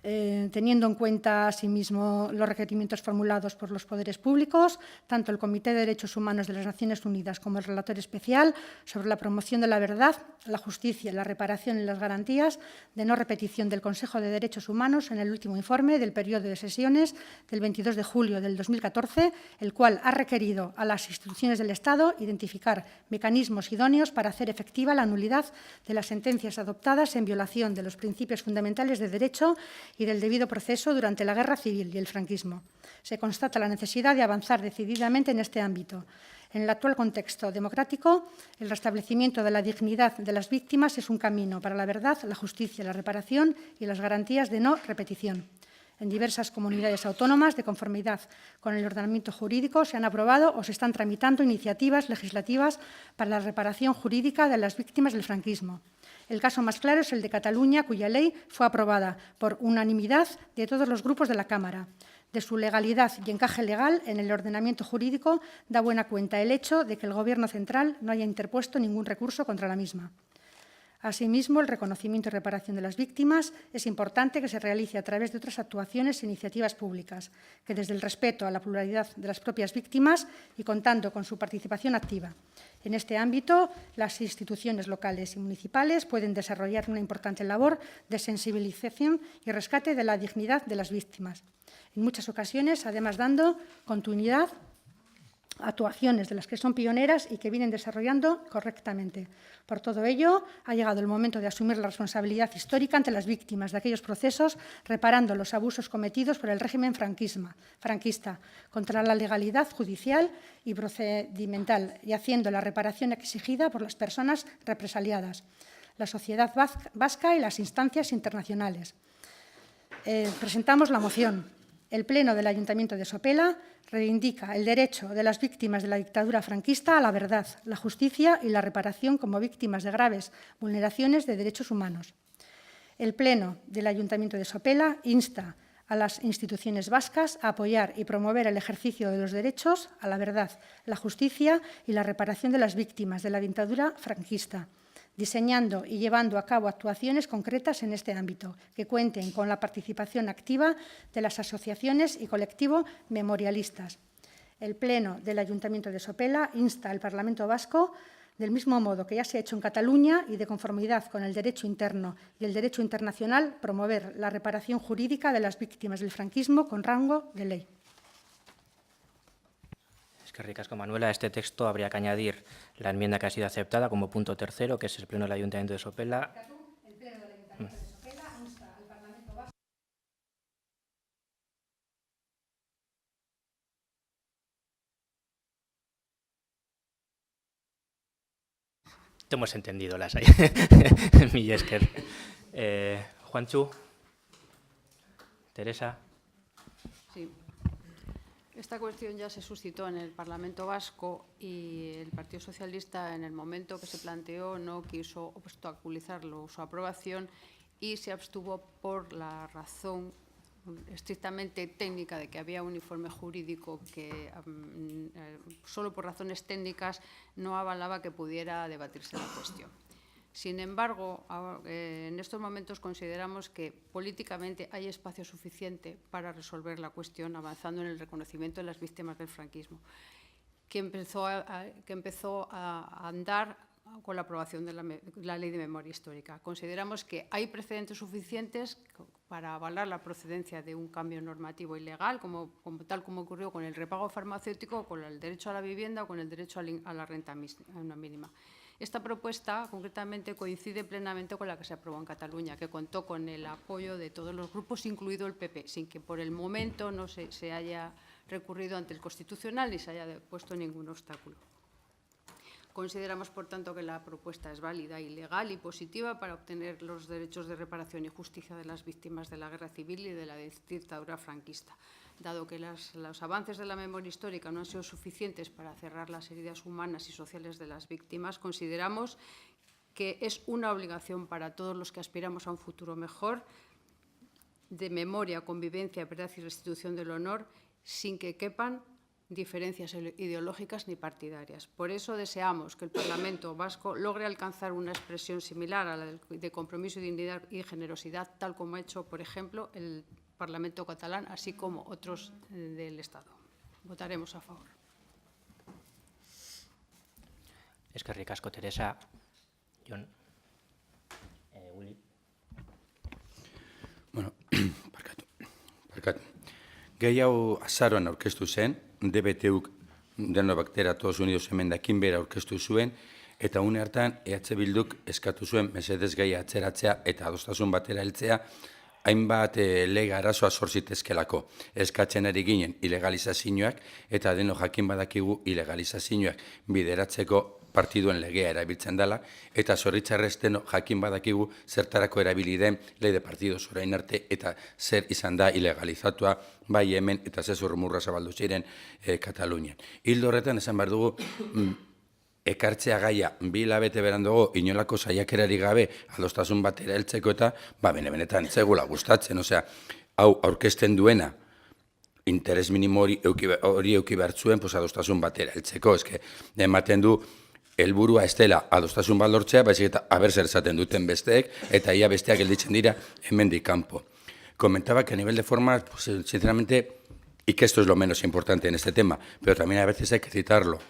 Teniendo en cuenta, asimismo, los requerimientos formulados por los poderes públicos, tanto el Comité de Derechos Humanos de las Naciones Unidas como el Relator Especial sobre la promoción de la verdad, la justicia, la reparación y las garantías de no repetición del Consejo de Derechos Humanos en el último informe del periodo de sesiones del 22 de julio del 2014, el cual ha requerido a las instituciones del Estado identificar mecanismos idóneos para hacer efectiva la nulidad de las sentencias adoptadas en violación de los principios fundamentales de derecho y del debido proceso durante la Guerra Civil y el franquismo. Se constata la necesidad de avanzar decididamente en este ámbito. En el actual contexto democrático, el restablecimiento de la dignidad de las víctimas es un camino para la verdad, la justicia, la reparación y las garantías de no repetición. En diversas comunidades autónomas, de conformidad con el ordenamiento jurídico, se han aprobado o se están tramitando iniciativas legislativas para la reparación jurídica de las víctimas del franquismo. El caso más claro es el de Cataluña, cuya ley fue aprobada por unanimidad de todos los grupos de la Cámara. De su legalidad y encaje legal en el ordenamiento jurídico da buena cuenta el hecho de que el Gobierno central no haya interpuesto ningún recurso contra la misma. Asimismo, el reconocimiento y reparación de las víctimas es importante que se realice a través de otras actuaciones e iniciativas públicas, que desde el respeto a la pluralidad de las propias víctimas y contando con su participación activa. En este ámbito, las instituciones locales y municipales pueden desarrollar una importante labor de sensibilización y rescate de la dignidad de las víctimas. En muchas ocasiones, además, dando continuidad a actuaciones de las que son pioneras y que vienen desarrollando correctamente. Por todo ello, ha llegado el momento de asumir la responsabilidad histórica ante las víctimas de aquellos procesos, reparando los abusos cometidos por el régimen franquista contra la legalidad judicial y procedimental y haciendo la reparación exigida por las personas represaliadas, la sociedad vasca y las instancias internacionales. Presentamos la moción. El Pleno del Ayuntamiento de Sopela reivindica el derecho de las víctimas de la dictadura franquista a la verdad, la justicia y la reparación como víctimas de graves vulneraciones de derechos humanos. El Pleno del Ayuntamiento de Sopela insta a las instituciones vascas a apoyar y promover el ejercicio de los derechos a la verdad, la justicia y la reparación de las víctimas de la dictadura franquista, diseñando y llevando a cabo actuaciones concretas en este ámbito, que cuenten con la participación activa de las asociaciones y colectivos memorialistas. El Pleno del Ayuntamiento de Sopela insta al Parlamento Vasco, del mismo modo que ya se ha hecho en Cataluña y de conformidad con el derecho interno y el derecho internacional, promover la reparación jurídica de las víctimas del franquismo con rango de ley. Que ricasco, Manuela. A este texto habría que añadir la enmienda que ha sido aceptada como punto tercero, que es el Pleno del Ayuntamiento de Sopela. El Pleno del Ayuntamiento de Sopela insta al Parlamento Vasco. Te hemos entendido, las hay. Millesker. Juanchu. Teresa. Sí. Esta cuestión ya se suscitó en el Parlamento Vasco y el Partido Socialista, en el momento que se planteó, no quiso obstaculizarlo su aprobación y se abstuvo por la razón estrictamente técnica de que había un informe jurídico que solo por razones técnicas no avalaba que pudiera debatirse la cuestión. Sin embargo, en estos momentos consideramos que políticamente hay espacio suficiente para resolver la cuestión avanzando en el reconocimiento de las víctimas del franquismo, que empezó a andar con la aprobación de la Ley de Memoria Histórica. Consideramos que hay precedentes suficientes para avalar la procedencia de un cambio normativo ilegal, tal como ocurrió con el repago farmacéutico, con el derecho a la vivienda o con el derecho a la renta mínima. Esta propuesta, concretamente, coincide plenamente con la que se aprobó en Cataluña, que contó con el apoyo de todos los grupos, incluido el PP, sin que por el momento no se haya recurrido ante el Constitucional ni se haya puesto ningún obstáculo. Consideramos, por tanto, que la propuesta es válida y legal y positiva para obtener los derechos de reparación y justicia de las víctimas de la guerra civil y de la dictadura franquista. Dado que los avances de la memoria histórica no han sido suficientes para cerrar las heridas humanas y sociales de las víctimas, consideramos que es una obligación para todos los que aspiramos a un futuro mejor de memoria, convivencia, verdad y restitución del honor, sin que quepan diferencias ideológicas ni partidarias. Por eso deseamos que el Parlamento Vasco logre alcanzar una expresión similar a la de compromiso, dignidad y generosidad, tal como ha hecho, por ejemplo, el Parlamento catalán, así como otros del Estado. Votaremos a favor. Eskerrik asko, Teresa. Jon. Willy. Bueno, barkatu. Gai hau azaroan aurkeztu zen, DBTUk denok batera Todos Unidos emendakin bera aurkeztu zuen, eta une hartan EH Bilduk eskatu zuen mesedez gai atzeratzea eta adostasun batera heltzea, hainbat lege arazoa sor zitezkelako. Eskatzen ari ginen ilegalizazioak eta denok jakin badakigu ilegalizazioak bideratzeko partiduen legea erabiltzen dela, eta zorritzarrez denok jakin badakigu zertarako erabili den lei de partidos orain arte eta zer izan da ilegalizatua bai hemen eta zezur murra zabaldu ziren Katalunian. Hildo horretan esan behar dugu ekartzea gaia bi hilabete beranduago inolako saiakerari gabe adostasun batera heltzeko eta benetan zegula gustatzen, osea, hau aurkezten duena interes minimo hori euki behartzuen adostasun batera heltzeko, eske ematen du helburua ez dela adostasun bat lortzea, baizik eta aber zer esaten duten besteek, eta ia besteak gelditzen dira hemendik kanpo. Comentaba que a nivel de forma, pues, sinceramente, y que esto es lo menos importante en este tema, pero también a veces hay que citarlo.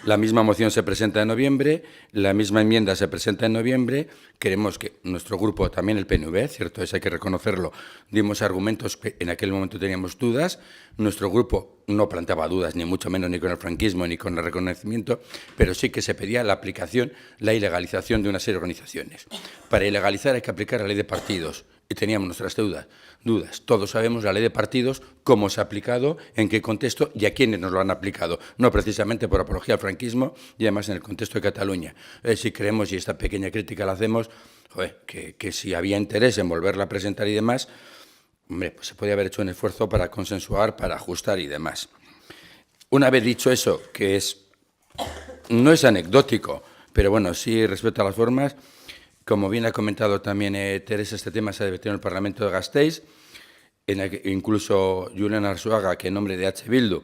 La misma moción se presenta en noviembre, la misma enmienda se presenta en noviembre. Queremos que nuestro grupo, también el PNV, cierto, eso hay que reconocerlo, dimos argumentos que en aquel momento teníamos dudas. Nuestro grupo no planteaba dudas, ni mucho menos ni con el franquismo ni con el reconocimiento, pero sí que se pedía la aplicación, la ilegalización de una serie de organizaciones. Para ilegalizar hay que aplicar la ley de partidos. Y teníamos nuestras dudas. Todos sabemos la ley de partidos, cómo se ha aplicado, en qué contexto y a quiénes nos lo han aplicado. No precisamente por apología al franquismo y además en el contexto de Cataluña. Si creemos, y esta pequeña crítica la hacemos, que si había interés en volverla a presentar y demás, hombre, pues se podía haber hecho un esfuerzo para consensuar, para ajustar y demás. Una vez dicho eso, que no es anecdótico, pero bueno, sí respecto a las formas. Como bien ha comentado también Teresa, este tema se ha debatido en el Parlamento de Gasteiz, incluso Julen Arzuaga, que en nombre de H. Bildu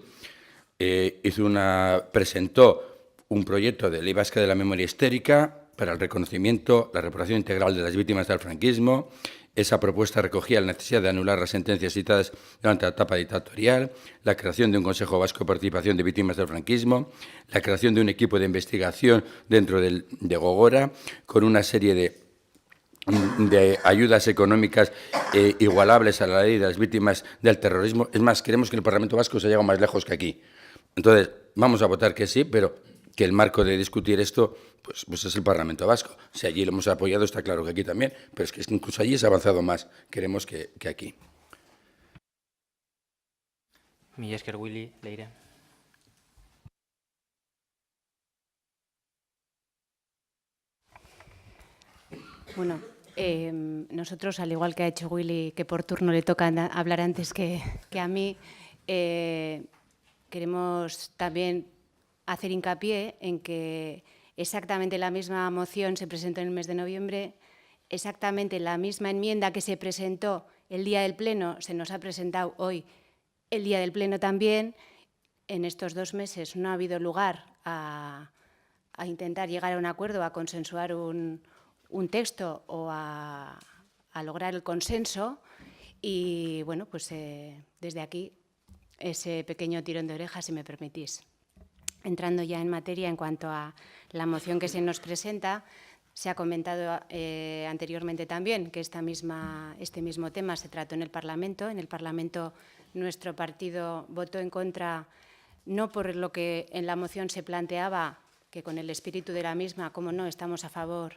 presentó un proyecto de ley vasca de la memoria histórica para el reconocimiento, la reparación integral de las víctimas del franquismo. Esa propuesta recogía la necesidad de anular las sentencias citadas durante la etapa dictatorial, la creación de un Consejo Vasco de Participación de Víctimas del Franquismo, la creación de un equipo de investigación dentro de Gogora, con una serie de ayudas económicas igualables a la ley de las víctimas del terrorismo. Es más, queremos que el Parlamento Vasco se llegue más lejos que aquí. Entonces, vamos a votar que sí, pero que el marco de discutir esto pues es el Parlamento Vasco. Si allí lo hemos apoyado, está claro que aquí también, pero es que incluso allí se ha avanzado más, queremos que aquí. Mila esker, Willy, Leire. Bueno, nosotros, al igual que ha hecho Willy, que por turno le toca hablar antes que a mí, queremos también hacer hincapié en que exactamente la misma moción se presentó en el mes de noviembre, exactamente la misma enmienda que se presentó el día del Pleno se nos ha presentado hoy el día del Pleno también. En estos 2 meses no ha habido lugar a a intentar llegar a un acuerdo, a consensuar un texto o a lograr el consenso. Y, bueno, pues desde aquí, ese pequeño tirón de orejas, si me permitís. Entrando ya en materia, en cuanto a la moción que se nos presenta, se ha comentado anteriormente también que este mismo tema se trató en el Parlamento. En el Parlamento nuestro partido votó en contra, no por lo que en la moción se planteaba, que con el espíritu de la misma, como no, estamos a favor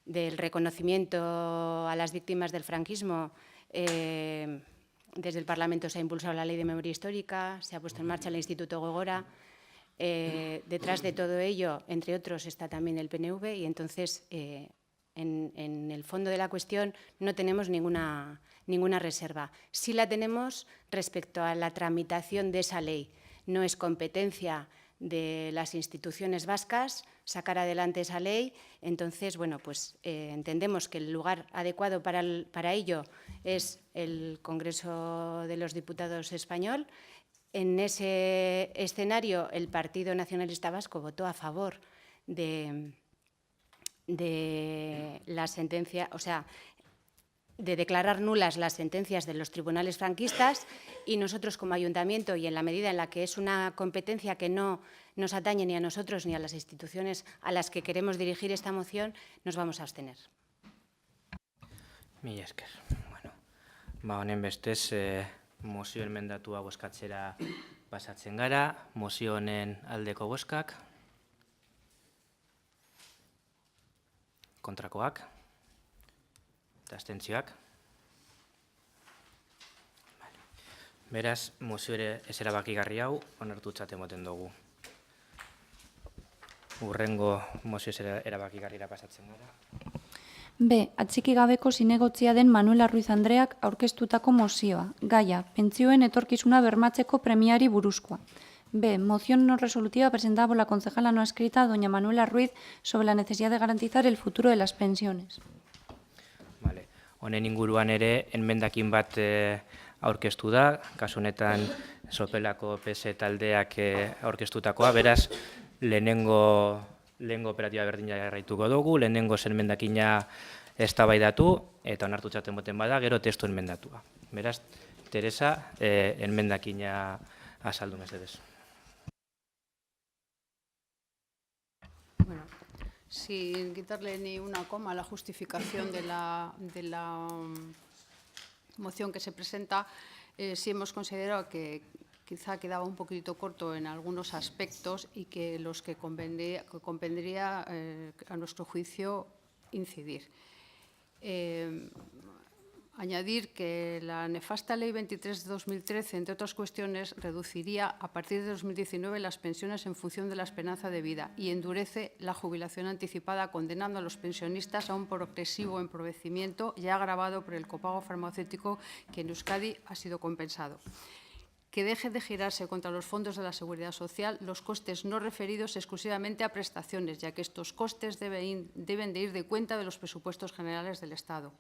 del reconocimiento a las víctimas del franquismo. Desde el Parlamento se ha impulsado la Ley de Memoria Histórica, se ha puesto en marcha el Instituto Gogora. Detrás de todo ello, entre otros, está también el PNV y entonces, en el fondo de la cuestión, no tenemos ninguna reserva. Sí la tenemos respecto a la tramitación de esa ley. No es competencia de las instituciones vascas sacar adelante esa ley. Entonces, bueno, pues entendemos que el lugar adecuado para ello es el Congreso de los Diputados español. En ese escenario, el Partido Nacionalista Vasco votó a favor de la sentencia, o sea, de declarar nulas las sentencias de los tribunales franquistas, y nosotros como ayuntamiento, y en la medida en la que es una competencia que no nos atañe ni a nosotros ni a las instituciones a las que queremos dirigir esta moción, nos vamos a abstener. Mila esker. Bueno, honen bestez, mozio enmendatua bozkatzera pasatzen gara. Mozio honen aldeko bozkak. Kontrakoak. Eta abstentzioak. Beraz, mozio ere ez erabakigarri hau onartutzat ematen dugu. Hurrengo mozio ez erabakigarrira pasatzen gara. B. Atxiki gabeko zinegotzia den Manuela Ruiz Andreak aurkeztutako mozioa. Gaia, pentsioen etorkizuna bermatzeko premiari buruzkoa. B. Moción no resolutiva presentada por la concejala no escrita, doña Manuela Ruiz, sobre la necesidad de garantizar el futuro de las pensiones. Vale. Honen inguruan ere, enmendakin bat aurkeztu da, kasu honetan Sopelako PS taldeak aurkeztutakoa, beraz, lehenengo operatiba berdina jarraituko dugu, lehenengo enmendakina eztabaidatu eta onartutzat ematen bada, gero testu enmendatua. Beraz, Teresa, enmendakina azaldu mesedez. Bueno, sin quitarle ni una coma a la justificación de la moción que se presenta, sí hemos considerado que quizá quedaba un poquito corto en algunos aspectos y que los que convendría, a nuestro juicio, incidir. Añadir que la nefasta Ley 23 de 2013, entre otras cuestiones, reduciría a partir de 2019 las pensiones en función de la esperanza de vida y endurece la jubilación anticipada, condenando a los pensionistas a un progresivo empobrecimiento ya agravado por el copago farmacéutico que en Euskadi ha sido compensado. Que deje de girarse contra los fondos de la Seguridad Social los costes no referidos exclusivamente a prestaciones, ya que estos costes deben de ir de cuenta de los presupuestos generales del Estado.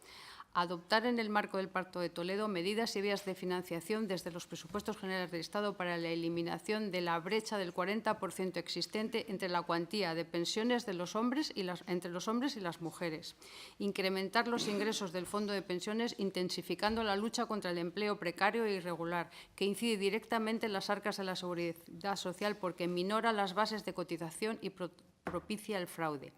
Adoptar en el marco del Pacto de Toledo medidas y vías de financiación desde los presupuestos generales del Estado para la eliminación de la brecha del 40% existente entre la cuantía de pensiones de los hombres entre los hombres y las mujeres. Incrementar los ingresos del Fondo de Pensiones intensificando la lucha contra el empleo precario e irregular, que incide directamente en las arcas de la Seguridad Social porque minora las bases de cotización y propicia el fraude.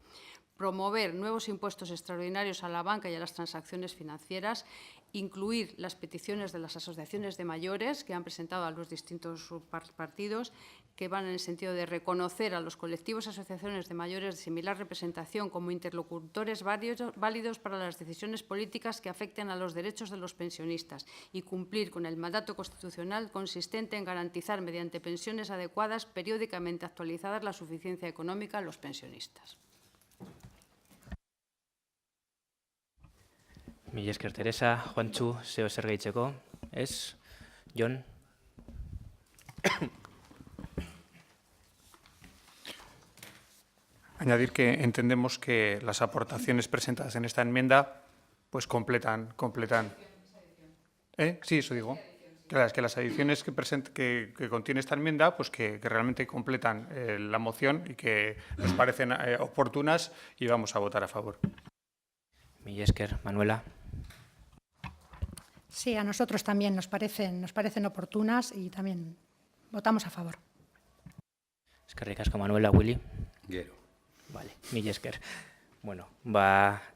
Promover nuevos impuestos extraordinarios a la banca y a las transacciones financieras, incluir las peticiones de las asociaciones de mayores que han presentado a los distintos partidos, que van en el sentido de reconocer a los colectivos y asociaciones de mayores de similar representación como interlocutores válidos para las decisiones políticas que afecten a los derechos de los pensionistas y cumplir con el mandato constitucional consistente en garantizar mediante pensiones adecuadas, periódicamente actualizadas, la suficiencia económica a los pensionistas. Mila esker, Teresa. Juantxu, zeo zer gehitzeko? Ez? Jon? Añadir que entendemos que las aportaciones presentadas en esta enmienda pues completan. Sí, eso digo. Claro, es que las adiciones que contiene esta enmienda, pues que realmente completan la moción y que nos parecen oportunas y vamos a votar a favor. Mila esker, Manuela. Sí, a nosotros también nos parecen oportunas y también votamos a favor. Eskerrik asko, Manuela. Willy. Gero. Vale, mila esker. Bueno,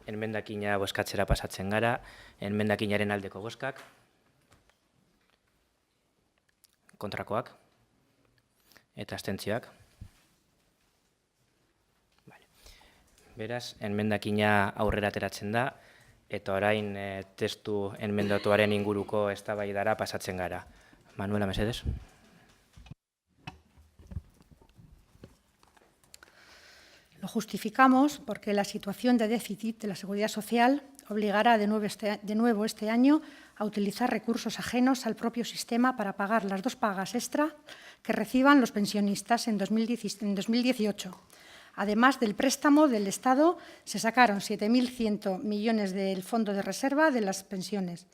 enmendakina bozkatzera pasatzen gara. Enmendakinaren aldeko bozkak. Kontrakoak. Eta abstentzioak. Vale. Beraz, enmendakina aurrera ateratzen da, eta orain testu enmendatuaren inguruko eztabaidara pasatzen gara. Manuela, mesedez. Lo justificamos porque la situación de déficit de la Seguridad Social obligará de nuevo este año a utilizar recursos ajenos al propio sistema para pagar las 2 pagas extra que reciban los pensionistas en 2018. Además del préstamo del Estado, se sacaron 7.100 millones del Fondo de Reserva de las pensiones.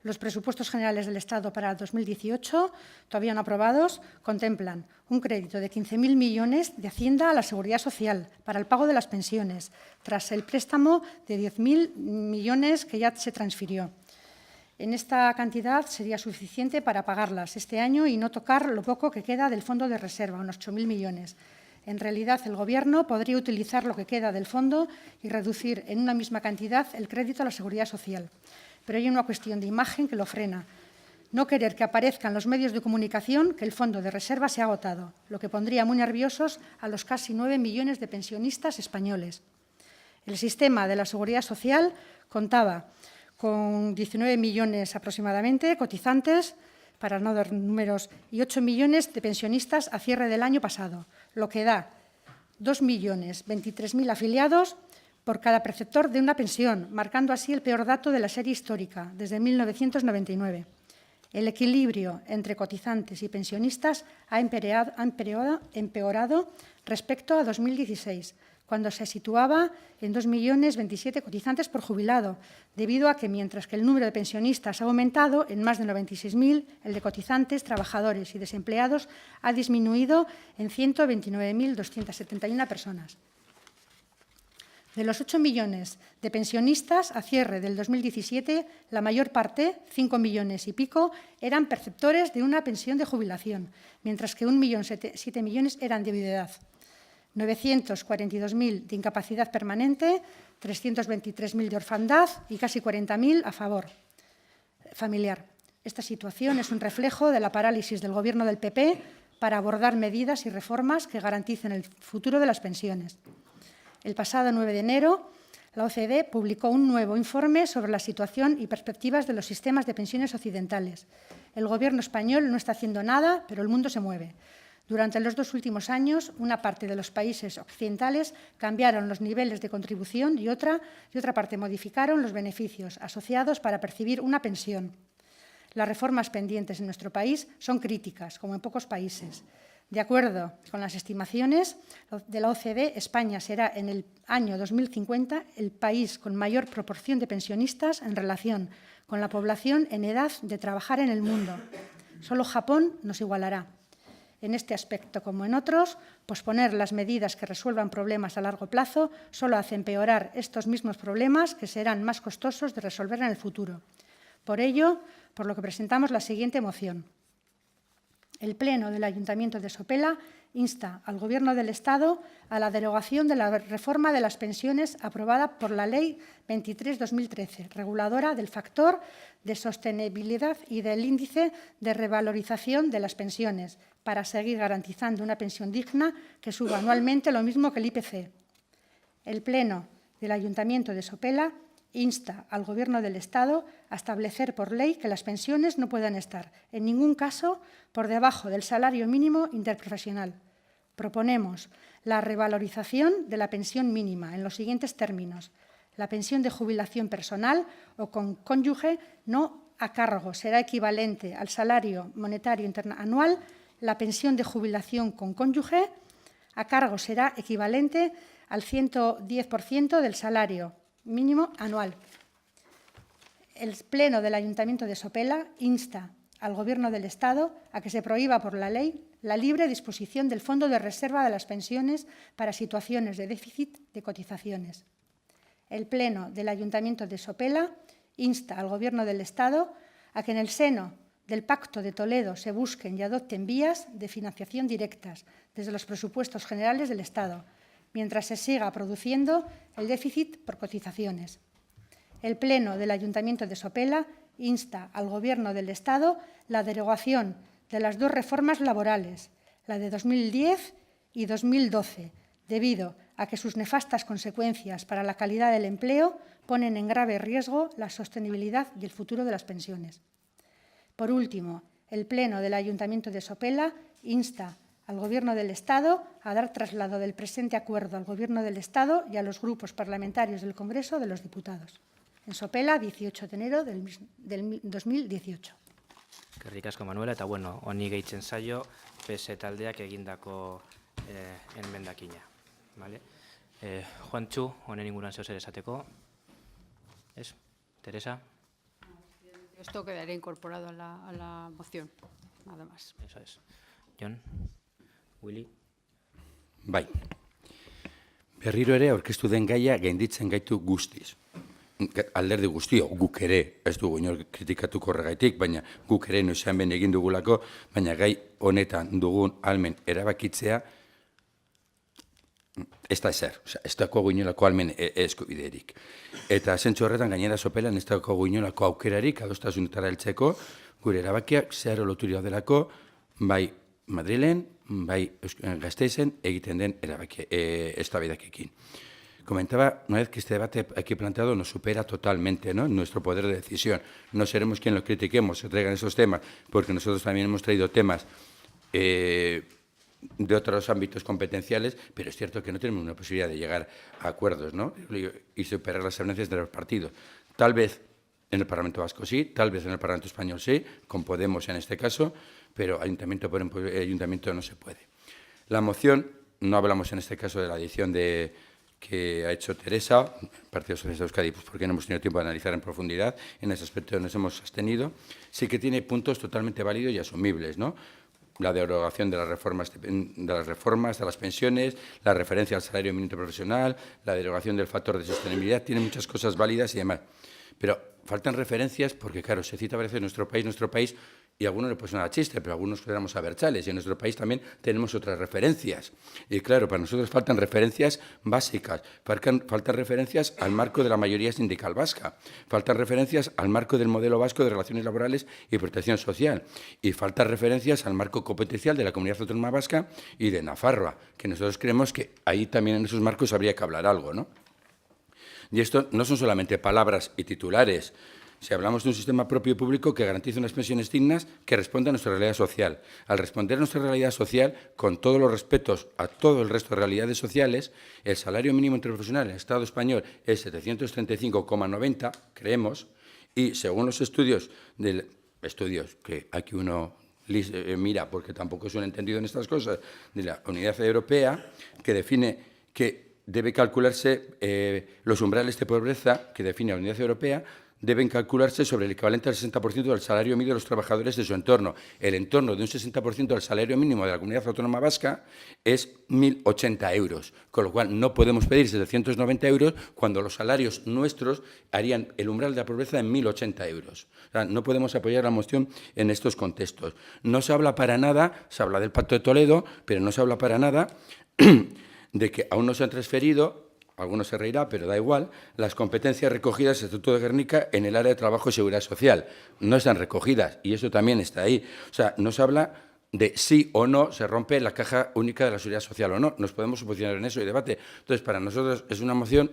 Los presupuestos generales del Estado para el 2018, todavía no aprobados, contemplan un crédito de 15.000 millones de Hacienda a la Seguridad Social para el pago de las pensiones, tras el préstamo de 10.000 millones que ya se transfirió. En esta cantidad sería suficiente para pagarlas este año y no tocar lo poco que queda del Fondo de Reserva, unos 8.000 millones. En realidad, el Gobierno podría utilizar lo que queda del fondo y reducir en una misma cantidad el crédito a la Seguridad Social. Pero hay una cuestión de imagen que lo frena. No querer que aparezca en los medios de comunicación que el Fondo de Reserva se ha agotado, lo que pondría muy nerviosos a los casi 9 millones de pensionistas españoles. El sistema de la Seguridad Social contaba con 19 millones aproximadamente cotizantes, para no dar números, y 8 millones de pensionistas a cierre del año pasado, lo que da 2.023.000 afiliados por cada perceptor de una pensión, marcando así el peor dato de la serie histórica, desde 1999. El equilibrio entre cotizantes y pensionistas ha empeorado respecto a 2016, cuando se situaba en 2.027.000 cotizantes por jubilado, debido a que, mientras que el número de pensionistas ha aumentado en más de 96.000, el de cotizantes, trabajadores y desempleados ha disminuido en 129.271 personas. De los 8 millones de pensionistas a cierre del 2017, la mayor parte, 5 millones y pico, eran perceptores de una pensión de jubilación, mientras que 1,7 millones eran de viudedad. 942.000 de incapacidad permanente, 323.000 de orfandad y casi 40.000 a favor familiar. Esta situación es un reflejo de la parálisis del Gobierno del PP para abordar medidas y reformas que garanticen el futuro de las pensiones. El pasado 9 de enero, la OCDE publicó un nuevo informe sobre la situación y perspectivas de los sistemas de pensiones occidentales. El Gobierno español no está haciendo nada, pero el mundo se mueve. Durante los 2 últimos años, una parte de los países occidentales cambiaron los niveles de contribución y otra parte modificaron los beneficios asociados para percibir una pensión. Las reformas pendientes en nuestro país son críticas, como en pocos países. De acuerdo con las estimaciones de la OCDE, España será en el año 2050 el país con mayor proporción de pensionistas en relación con la población en edad de trabajar en el mundo. Solo Japón nos igualará. En este aspecto, como en otros, posponer las medidas que resuelvan problemas a largo plazo solo hace empeorar estos mismos problemas que serán más costosos de resolver en el futuro. Por ello, por lo que presentamos la siguiente moción. El Pleno del Ayuntamiento de Sopela insta al Gobierno del Estado a la derogación de la reforma de las pensiones aprobada por la Ley 23/2013, reguladora del factor de sostenibilidad y del índice de revalorización de las pensiones, para seguir garantizando una pensión digna que suba anualmente lo mismo que el IPC. El Pleno del Ayuntamiento de Sopela insta al Gobierno del Estado a establecer por ley que las pensiones no puedan estar, en ningún caso, por debajo del salario mínimo interprofesional. Proponemos la revalorización de la pensión mínima en los siguientes términos. La pensión de jubilación personal o con cónyuge no a cargo será equivalente al salario monetario anual. La pensión de jubilación con cónyuge a cargo será equivalente al 110% del salario mínimo anual. El Pleno del Ayuntamiento de Sopela insta al Gobierno del Estado a que se prohíba por la ley la libre disposición del Fondo de Reserva de las Pensiones para situaciones de déficit de cotizaciones. El Pleno del Ayuntamiento de Sopela insta al Gobierno del Estado a que en el seno del Pacto de Toledo se busquen y adopten vías de financiación directas desde los presupuestos generales del Estado, mientras se siga produciendo el déficit por cotizaciones. El Pleno del Ayuntamiento de Sopela insta al Gobierno del Estado la derogación de las dos reformas laborales, la de 2010 y 2012, debido a que sus nefastas consecuencias para la calidad del empleo ponen en grave riesgo la sostenibilidad y el futuro de las pensiones. Por último, el Pleno del Ayuntamiento de Sopela insta al Gobierno del Estado a dar traslado del presente acuerdo al Gobierno del Estado y a los grupos parlamentarios del Congreso de los Diputados. En Sopela, 18 de enero del 2018. Eskerrik asko, Manuela, eta bueno, honi gehitzen zaio, PS taldeak egindako enmendakina. Vale? Juantxu, honen inguruan zeo zer esateko. ¿Es? Teresa? Esto quedaría incorporado a la moción, nada más. Eso es. Jon? Willy? Bai. Berriro ere aurkeztu den gaia gainditzen gaitu guztiz. Alderdi guztio, guk ere, ez dugu inor kritikatuko horregaitik, baina guk ere noizean ben egin dugulako, baina gai honetan dugun almen erabakitzea, ez da ezer, ez dago inolako almen eskubiderik. Eta zentzu horretan gainera Sopelan ez dago inolako aukerarik adostasunetara heltzeko, gure erabakiak zeharo loturia delako, bai Madrilen, bai Gasteizen egiten den eztabaidakekin. Comentaba, una vez que este debate aquí planteado nos supera totalmente, ¿no?, nuestro poder de decisión. No seremos quien lo critiquemos, se traigan esos temas, porque nosotros también hemos traído temas de otros ámbitos competenciales, pero es cierto que no tenemos una posibilidad de llegar a acuerdos, ¿no?, y superar las diferencias de los partidos. Tal vez en el Parlamento Vasco sí, tal vez en el Parlamento Español sí, con Podemos en este caso, pero ayuntamiento por ayuntamiento no se puede. La moción, no hablamos en este caso de la adición que ha hecho Teresa, Partido Socialista de Euskadi, pues porque no hemos tenido tiempo de analizar en profundidad, en ese aspecto nos hemos abstenido, sí que tiene puntos totalmente válidos y asumibles, ¿no? La derogación de las reformas de las pensiones, la referencia al salario mínimo profesional, la derogación del factor de sostenibilidad, tiene muchas cosas válidas y demás. Pero faltan referencias porque, claro, se cita a veces nuestro país, y a algunos le puede sonar a chiste, pero algunos consideramos a Berchales, y en nuestro país también tenemos otras referencias. Y claro, para nosotros faltan referencias básicas, faltan referencias al marco de la mayoría sindical vasca, faltan referencias al marco del modelo vasco de relaciones laborales y protección social, y faltan referencias al marco competencial de la Comunidad Autónoma Vasca y de Nafarroa, que nosotros creemos que ahí también en esos marcos habría que hablar algo, ¿no? Y esto no son solamente palabras y titulares. Si hablamos de un sistema propio y público que garantice unas pensiones dignas que responda a nuestra realidad social. Al responder a nuestra realidad social, con todos los respetos a todo el resto de realidades sociales, el salario mínimo interprofesional en el Estado español es 735,90, creemos, y según los estudios que aquí uno mira, porque tampoco es un entendido en estas cosas, de la Unidad Europea, que define que debe calcularse los umbrales de pobreza, que define la Unidad Europea, deben calcularse sobre el equivalente al 60% del salario mínimo de los trabajadores de su entorno. El entorno de un 60% del salario mínimo de la Comunidad Autónoma Vasca es 1.080 euros, con lo cual no podemos pedir 790 euros cuando los salarios nuestros harían el umbral de la pobreza en 1.080 euros. O sea, no podemos apoyar la moción en estos contextos. No se habla para nada, se habla del Pacto de Toledo, pero no se habla para nada de que aún no se han transferido, algunos se reirá, pero da igual, las competencias recogidas en el Estatuto de Gernika en el área de trabajo y seguridad social. No están recogidas y eso también está ahí. O sea, no se habla de sí o no se rompe la caja única de la seguridad social o no. Nos podemos posicionar en eso y debate. Entonces, para nosotros es una moción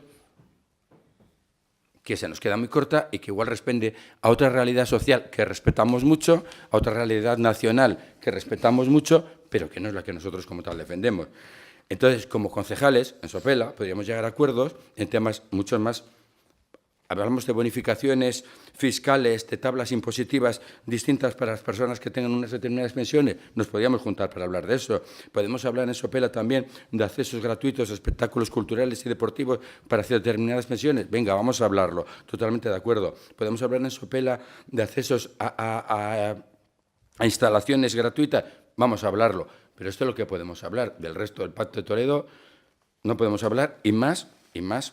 que se nos queda muy corta y que igual responde a otra realidad social que respetamos mucho, a otra realidad nacional que respetamos mucho, pero que no es la que nosotros como tal defendemos. Entonces, como concejales, en Sopela, podríamos llegar a acuerdos en temas mucho más. Hablamos de bonificaciones fiscales, de tablas impositivas distintas para las personas que tengan unas determinadas pensiones. Nos podríamos juntar para hablar de eso. Podemos hablar en Sopela también de accesos gratuitos a espectáculos culturales y deportivos para hacer determinadas pensiones. Venga, vamos a hablarlo. Totalmente de acuerdo. Podemos hablar en Sopela de accesos a a instalaciones gratuitas, vamos a hablarlo. Pero esto es lo que podemos hablar. Del resto del Pacto de Toledo no podemos hablar, y más,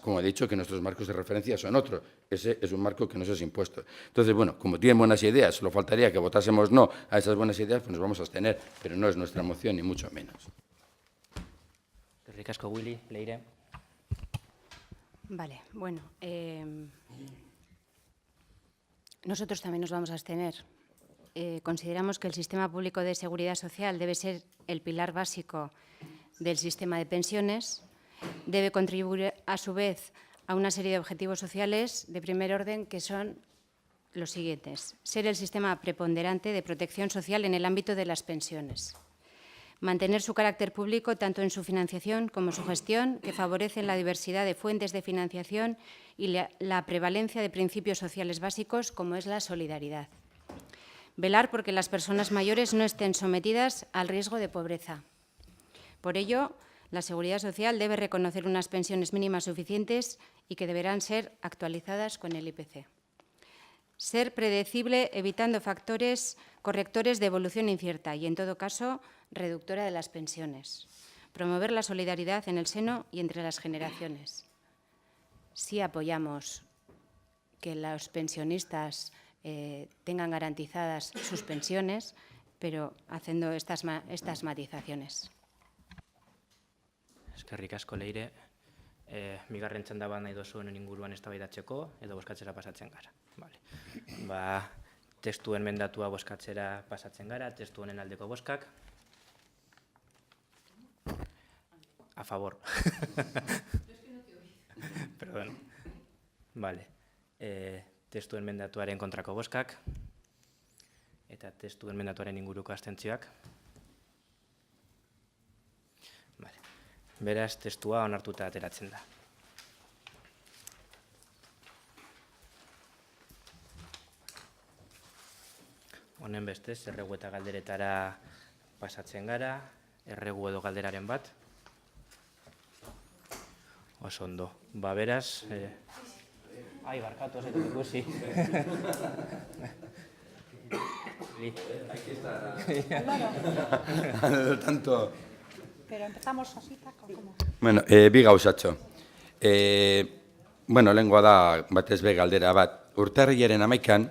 como he dicho, que nuestros marcos de referencia son otros. Ese es un marco que nos es impuesto. Entonces, bueno, como tienen buenas ideas, solo faltaría que votásemos no a esas buenas ideas, pues nos vamos a abstener, pero no es nuestra moción, ni mucho menos. Ricasco, Willy, Leire. Vale, bueno. Nosotros también nos vamos a abstener. Consideramos que el sistema público de seguridad social debe ser el pilar básico del sistema de pensiones, debe contribuir a su vez a una serie de objetivos sociales de primer orden que son los siguientes. Ser el sistema preponderante de protección social en el ámbito de las pensiones. Mantener su carácter público tanto en su financiación como en su gestión, que favorecen la diversidad de fuentes de financiación y la prevalencia de principios sociales básicos como es la solidaridad. Velar porque las personas mayores no estén sometidas al riesgo de pobreza. Por ello, la Seguridad Social debe reconocer unas pensiones mínimas suficientes y que deberán ser actualizadas con el IPC. Ser predecible evitando factores correctores de evolución incierta y, en todo caso, reductora de las pensiones. Promover la solidaridad en el seno y entre las generaciones. Sí apoyamos que los pensionistas tengan garantizadas sus pensiones, pero haciendo estas matizaciones. Eskerrik asko, Leire. Bigarren txanda bat nahi duzuen inguruan eztabaidatzeko edo bozkatzera pasatzen gara. Vale. Testuen mendatua bozkatzera pasatzen gara, testu honen aldeko bozkak. A favor. Perdón. Vale. Testuen mendatuaren kontrako bozkak eta testuen mendatuaren inguruko abstentzioak. Vale. Beraz, testua onartuta ateratzen da. Honen bestez, erregu eta galderetara pasatzen gara, erregu edo galderaren bat. Oso ondo. Ba, beraz... Ai, barkatu, ez dut ikusi. Tanto... Pero empezamos así, ¿cómo? Bueno, bi gauzatxo. Bueno, lehengoa da batez be galdera bat. Urtarrilaren 11an,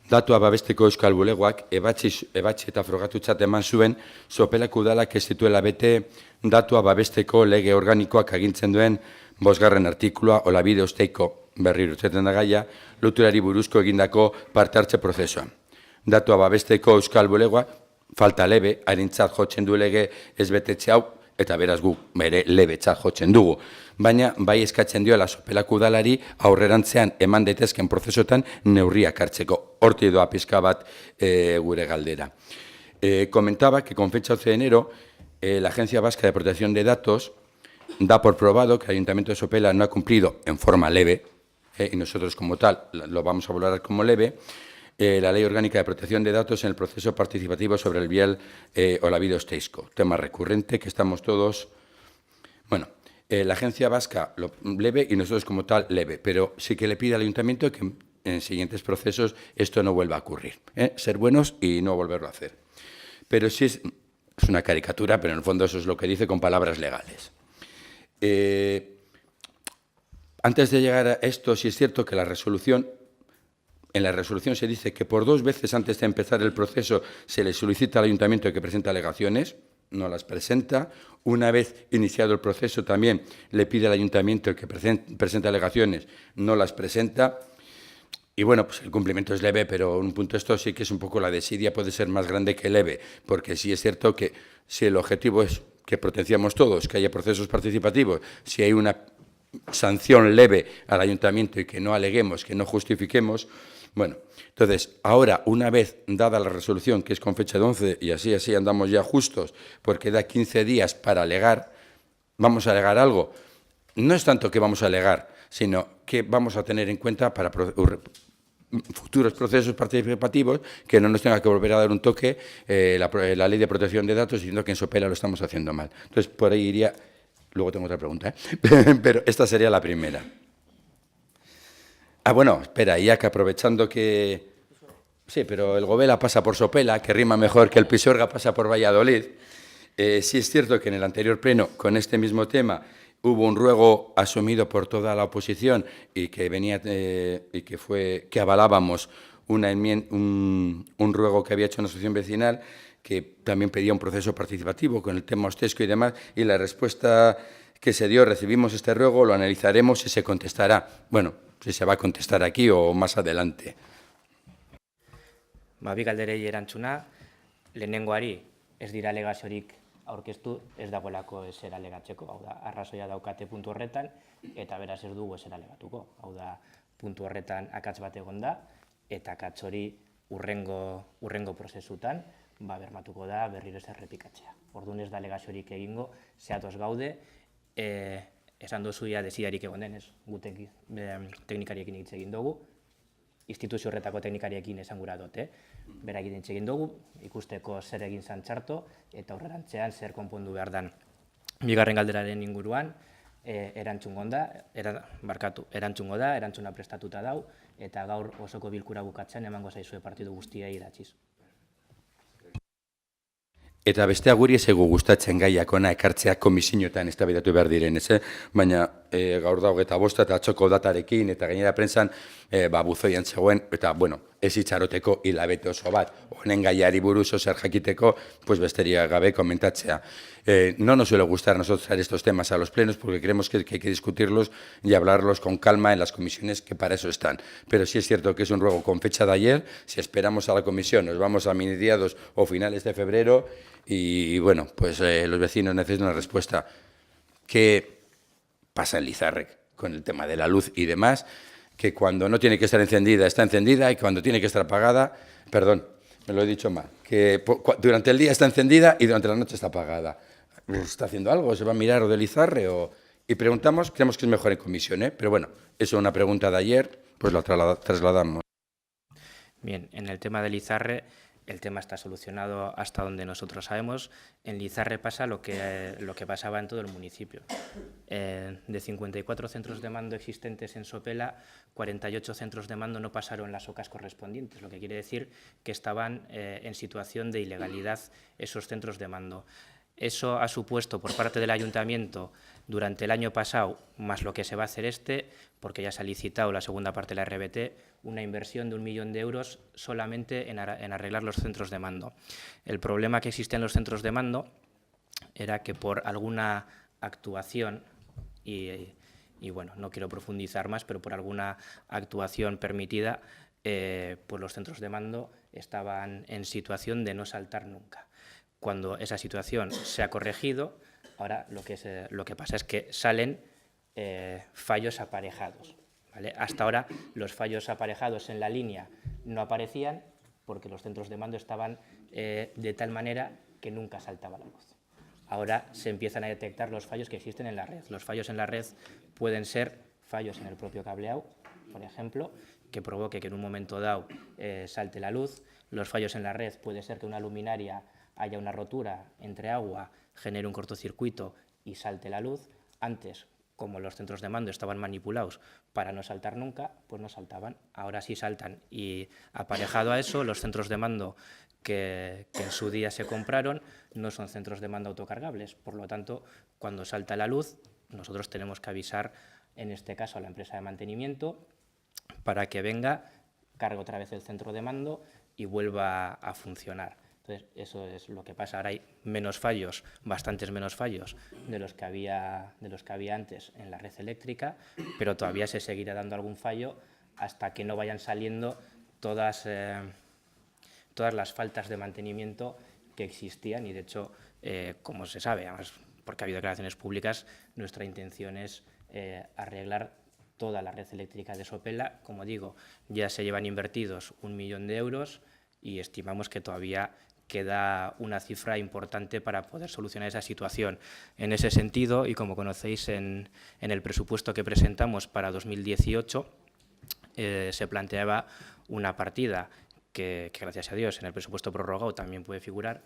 datua babesteko Euskal Bulegoak ebatzi eta frogatutzat eman zuen Sopelako udalak ez zituela bete datua babesteko lege organikoak agintzen duen 5. artikulua Olabide Osteiko berriro zeten da gaia, loturari buruzko egindako parte hartze prozesuan. Datua babesteko Euskal Bulegoa falta lebe, harintzat jotzen du lege ez betetxe hau, eta beraz gu bere lebetzat jotzen dugu. Baina bai eskatzen dioela Sopelako udalari aurrerantzean eman daitezken prozesuetan neurriak hartzeko. Horti doa pizka bat gure galdera. Comentaba que con fecha 11 de enero la Agencia Vasca de Protección de Datos da por probado que el Ayuntamiento de Sopela no ha cumplido en forma leve, y nosotros como tal lo vamos a valorar como leve, la Ley Orgánica de Protección de Datos en el proceso participativo sobre el vial Olabide Osteizko. Tema recurrente que estamos todos... Bueno, la Agencia Vasca lo leve y nosotros como tal leve, pero sí que le pide al Ayuntamiento que en siguientes procesos esto no vuelva a ocurrir. Ser buenos y no volverlo a hacer. Pero sí es una caricatura, pero en el fondo eso es lo que dice con palabras legales. Antes de llegar a esto, sí es cierto que en la resolución se dice que por 2 veces antes de empezar el proceso se le solicita al Ayuntamiento que presente alegaciones, no las presenta. Una vez iniciado el proceso también le pide al Ayuntamiento que presente alegaciones, no las presenta. Y bueno, pues el cumplimiento es leve, pero un punto esto sí que es un poco la desidia, puede ser más grande que leve, porque sí es cierto que si el objetivo es que potenciamos todos, que haya procesos participativos, si hay una sanción leve al Ayuntamiento y que no aleguemos, que no justifiquemos, bueno, entonces, ahora, una vez dada la resolución, que es con fecha de 11, y así andamos ya justos, porque da 15 días para alegar, vamos a alegar algo. No es tanto que vamos a alegar, sino que vamos a tener en cuenta para futuros procesos participativos que no nos tenga que volver a dar un toque la Ley de Protección de Datos diciendo que en Sopela lo estamos haciendo mal. Entonces, por ahí iría... Luego tengo otra pregunta, pero esta sería la primera. bueno, espera, ya que aprovechando que... Sí, pero el Gobela pasa por Sopela, que rima mejor que el Pisuerga pasa por Valladolid. Sí es cierto que en el anterior pleno, con este mismo tema, hubo un ruego asumido por toda la oposición y que venía y que avalábamos un ruego que había hecho una asociación vecinal que también pedía un proceso participativo con el tema Ostesco y demás, y la respuesta que se dio, recibimos este ruego, lo analizaremos y se contestará. Bueno, si se va a contestar aquí o más adelante. Bi galderei erantzuna, lehenengoari ez dira alegaziorik aurkeztu, ez dagoelako ezer alegatzeko, hau da, arrazoia daukate puntu horretan, eta beraz ez dugu ezer alegatuko. Hau da, puntu horretan akats bat egon da, eta akats hori urrengo prozesutan bermatuko da berriro ez errepikatzea. Orduan ez da alegaziorik egingo, zehatoz gaude, esan duzuia desidarik egon denez, gu teknikariekin hitz egin dugu, instituzio horretako teknikariekin esan gura dut, berakin hitz egin dugu, ikusteko zer egin zan txarto, eta aurrerantzean zer konpondu behar dan. Bigarren galderaren inguruan, erantzungo da, erantzuna prestatuta dau, eta gaur osoko bilkura bukatzen emango zaizue partidu guztia idatziz. Eta bestea guri ez egu gustatzen gaiak ona ekartzea komisioetan eztabaidatu behar direnez, baina gaur da 25 eta atzoko datarekin eta gainera prentsan buzoian zegoen, eta bueno, ez itxaroteko hilabete oso bat, honen gaiari buruz zer jakiteko, pues besteria gabe komentatzea. No nos suele gustar a nosotros traer estos temas a los plenos porque creemos que hay que discutirlos y hablarlos con calma en las comisiones que para eso están. Pero sí es cierto que es un ruego con fecha de ayer, si esperamos a la comisión nos vamos a mediados o finales de febrero y bueno, pues los vecinos necesitan una respuesta. ¿Qué pasa en Lizarre con el tema de la luz y demás? Que cuando no tiene que estar encendida está encendida y cuando tiene que estar apagada, perdón, me lo he dicho mal, que durante el día está encendida y durante la noche está apagada. ¿Está haciendo algo? ¿Se va a mirar o de Lizarre? Y preguntamos, creemos que es mejor en comisión, pero bueno, eso es una pregunta de ayer, pues la trasladamos. Bien, en el tema de Lizarre, el tema está solucionado hasta donde nosotros sabemos. En Lizarre pasa lo que pasaba en todo el municipio. De 54 centros de mando existentes en Sopela, 48 centros de mando no pasaron las OCAs correspondientes, lo que quiere decir que estaban en situación de ilegalidad esos centros de mando. Eso ha supuesto por parte del Ayuntamiento durante el año pasado, más lo que se va a hacer porque ya se ha licitado la segunda parte de la RBT, una inversión de 1 millón de euros solamente en arreglar los centros de mando. El problema que existe en los centros de mando era que por alguna actuación, y bueno, no quiero profundizar más, pero por alguna actuación permitida, pues los centros de mando estaban en situación de no saltar nunca. Cuando esa situación se ha corregido, ahora lo que pasa es que salen fallos aparejados, ¿vale? Hasta ahora los fallos aparejados en la línea no aparecían porque los centros de mando estaban de tal manera que nunca saltaba la luz. Ahora se empiezan a detectar los fallos que existen en la red. Los fallos en la red pueden ser fallos en el propio cableado, por ejemplo, que provoque que en un momento dado salte la luz. Los fallos en la red puede ser que una luminaria haya una rotura entre agua, genere un cortocircuito y salte la luz. Antes, como los centros de mando estaban manipulados para no saltar nunca, pues no saltaban. Ahora sí saltan. Y aparejado a eso, los centros de mando que en su día se compraron no son centros de mando autocargables. Por lo tanto, cuando salta la luz, nosotros tenemos que avisar, en este caso, a la empresa de mantenimiento para que venga, cargue otra vez el centro de mando y vuelva a funcionar. Entonces, eso es lo que pasa. Ahora hay menos fallos, bastantes menos fallos de los que había antes en la red eléctrica, pero todavía se seguirá dando algún fallo hasta que no vayan saliendo todas las faltas de mantenimiento que existían. Y, de hecho, como se sabe, además, porque ha habido declaraciones públicas, nuestra intención es arreglar toda la red eléctrica de Sopela. Como digo, ya se llevan invertidos 1 millón de euros y estimamos que todavía queda una cifra importante para poder solucionar esa situación. En ese sentido, y como conocéis en el presupuesto que presentamos para 2018, se planteaba una partida que, gracias a Dios, en el presupuesto prorrogado también puede figurar,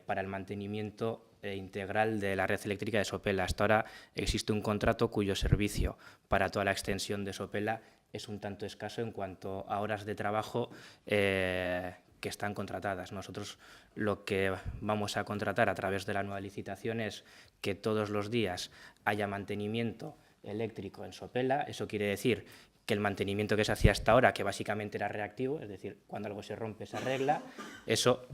para el mantenimiento integral de la red eléctrica de Sopela. Hasta ahora existe un contrato cuyo servicio para toda la extensión de Sopela es un tanto escaso en cuanto a horas de trabajo que están contratadas. Nosotros lo que vamos a contratar a través de la nueva licitación es que todos los días haya mantenimiento eléctrico en Sopela. Eso quiere decir que el mantenimiento que se hacía hasta ahora, que básicamente era reactivo, es decir, cuando algo se rompe se arregla, eso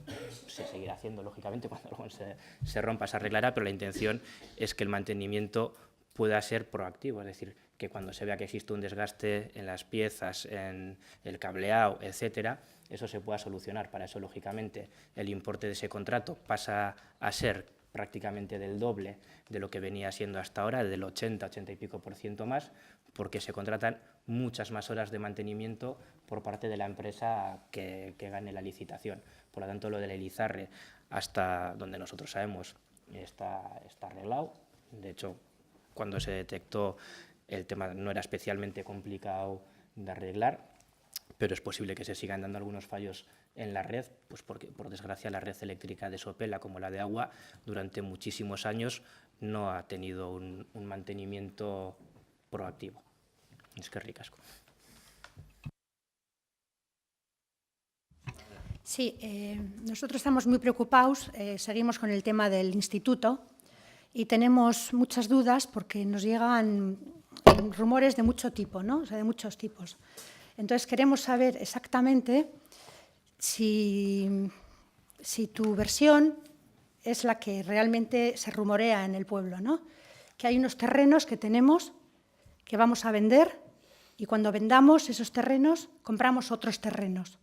se seguirá haciendo, lógicamente, cuando algo se rompa se arreglará, pero la intención es que el mantenimiento pueda ser proactivo, es decir, que cuando se vea que existe un desgaste en las piezas, en el cableado, etcétera, eso se pueda solucionar. Para eso, lógicamente, el importe de ese contrato pasa a ser prácticamente del doble de lo que venía siendo hasta ahora, del 80 y pico % más, porque se contratan muchas más horas de mantenimiento por parte de la empresa que gane la licitación. Por lo tanto, lo del Elizarre, hasta donde nosotros sabemos, está arreglado. De hecho, cuando se detectó, el tema no era especialmente complicado de arreglar, pero es posible que se sigan dando algunos fallos en la red, pues porque, por desgracia, la red eléctrica de Sopela, como la de agua, durante muchísimos años no ha tenido un mantenimiento proactivo. Es que ricasco. Sí, nosotros estamos muy preocupados, seguimos con el tema del instituto y tenemos muchas dudas porque nos llegan rumores de mucho tipo, ¿no? O sea, de muchos tipos. Entonces, queremos saber exactamente si tu versión es la que realmente se rumorea en el pueblo, ¿no? Que hay unos terrenos que tenemos que vamos a vender y cuando vendamos esos terrenos, compramos otros terrenos.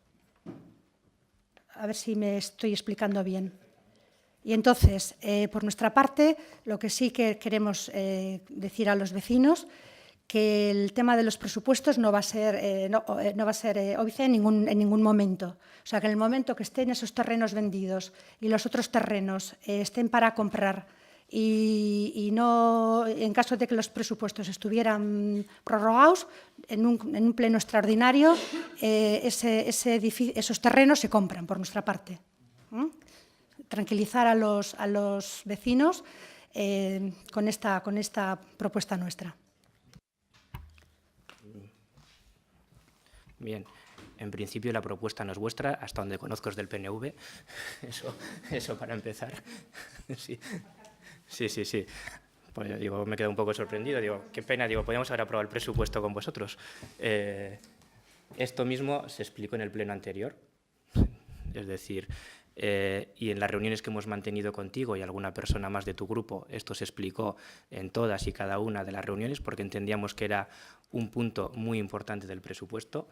A ver si me estoy explicando bien. Y entonces, por nuestra parte, lo que sí que queremos decir a los vecinos, que el tema de los presupuestos no va a ser óbice en ningún momento. O sea, que en el momento que estén esos terrenos vendidos y los otros terrenos estén para comprar y no, en caso de que los presupuestos estuvieran prorrogados, en un pleno extraordinario, esos terrenos se compran por nuestra parte. Tranquilizar a los vecinos con esta propuesta nuestra. Bien, en principio la propuesta no es vuestra, hasta donde conozco es del PNV, eso para empezar. Sí. Pues yo digo, me quedo un poco sorprendido, digo, qué pena, digo, podríamos haber aprobado el presupuesto con vosotros. Esto mismo se explicó en el pleno anterior, es decir, y en las reuniones que hemos mantenido contigo y alguna persona más de tu grupo, esto se explicó en todas y cada una de las reuniones porque entendíamos que era un punto muy importante del presupuesto.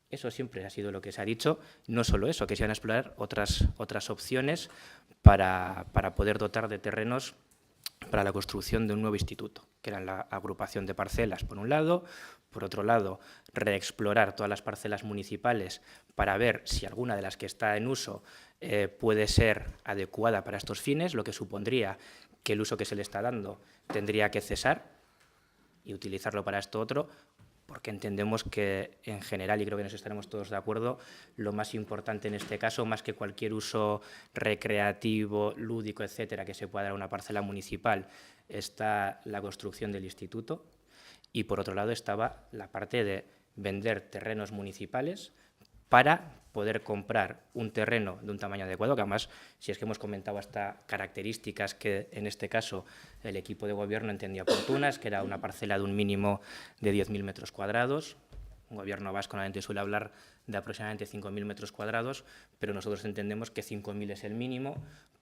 Eso siempre ha sido lo que se ha dicho, no solo eso, que se van a explorar otras opciones para poder dotar de terrenos para la construcción de un nuevo instituto, que eran la agrupación de parcelas, por un lado, por otro lado, reexplorar todas las parcelas municipales para ver si alguna de las que está en uso puede ser adecuada para estos fines, lo que supondría que el uso que se le está dando tendría que cesar y utilizarlo para esto otro, porque entendemos que, en general, y creo que nos estaremos todos de acuerdo, lo más importante en este caso, más que cualquier uso recreativo, lúdico, etcétera, que se pueda dar a una parcela municipal, está la construcción del instituto y, por otro lado, estaba la parte de vender terrenos municipales para poder comprar un terreno de un tamaño adecuado, que además, si es que hemos comentado hasta características que en este caso el equipo de gobierno entendía oportunas, que era una parcela de un mínimo de 10.000 metros cuadrados. Un gobierno vasco normalmente suele hablar de aproximadamente 5.000 metros cuadrados, pero nosotros entendemos que 5.000 es el mínimo,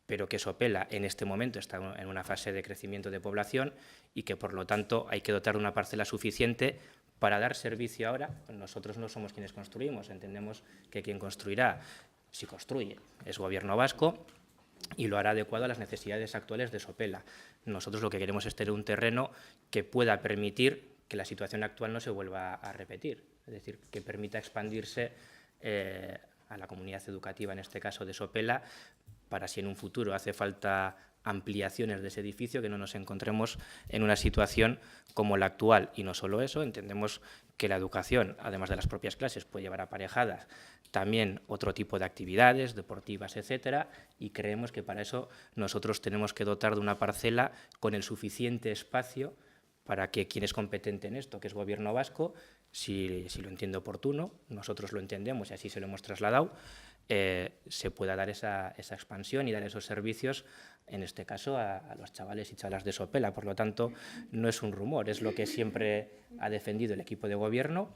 pero que Sopela en este momento está en una fase de crecimiento de población y que, por lo tanto, hay que dotar de una parcela suficiente para dar servicio ahora. Nosotros no somos quienes construimos, entendemos que quien construirá, si construye, es Gobierno vasco y lo hará adecuado a las necesidades actuales de Sopela. Nosotros lo que queremos es tener un terreno que pueda permitir que la situación actual no se vuelva a repetir, es decir, que permita expandirse a la comunidad educativa, en este caso de Sopela, para si en un futuro hace falta ampliaciones de ese edificio, que no nos encontremos en una situación como la actual. Y no solo eso, entendemos que la educación, además de las propias clases, puede llevar aparejadas también otro tipo de actividades deportivas, etcétera, y creemos que para eso nosotros tenemos que dotar de una parcela con el suficiente espacio para que quien es competente en esto, que es Gobierno vasco, si lo entiende oportuno, nosotros lo entendemos y así se lo hemos trasladado, se pueda dar esa expansión y dar esos servicios, en este caso, a los chavales y chavalas de Sopela. Por lo tanto, no es un rumor, es lo que siempre ha defendido el equipo de Gobierno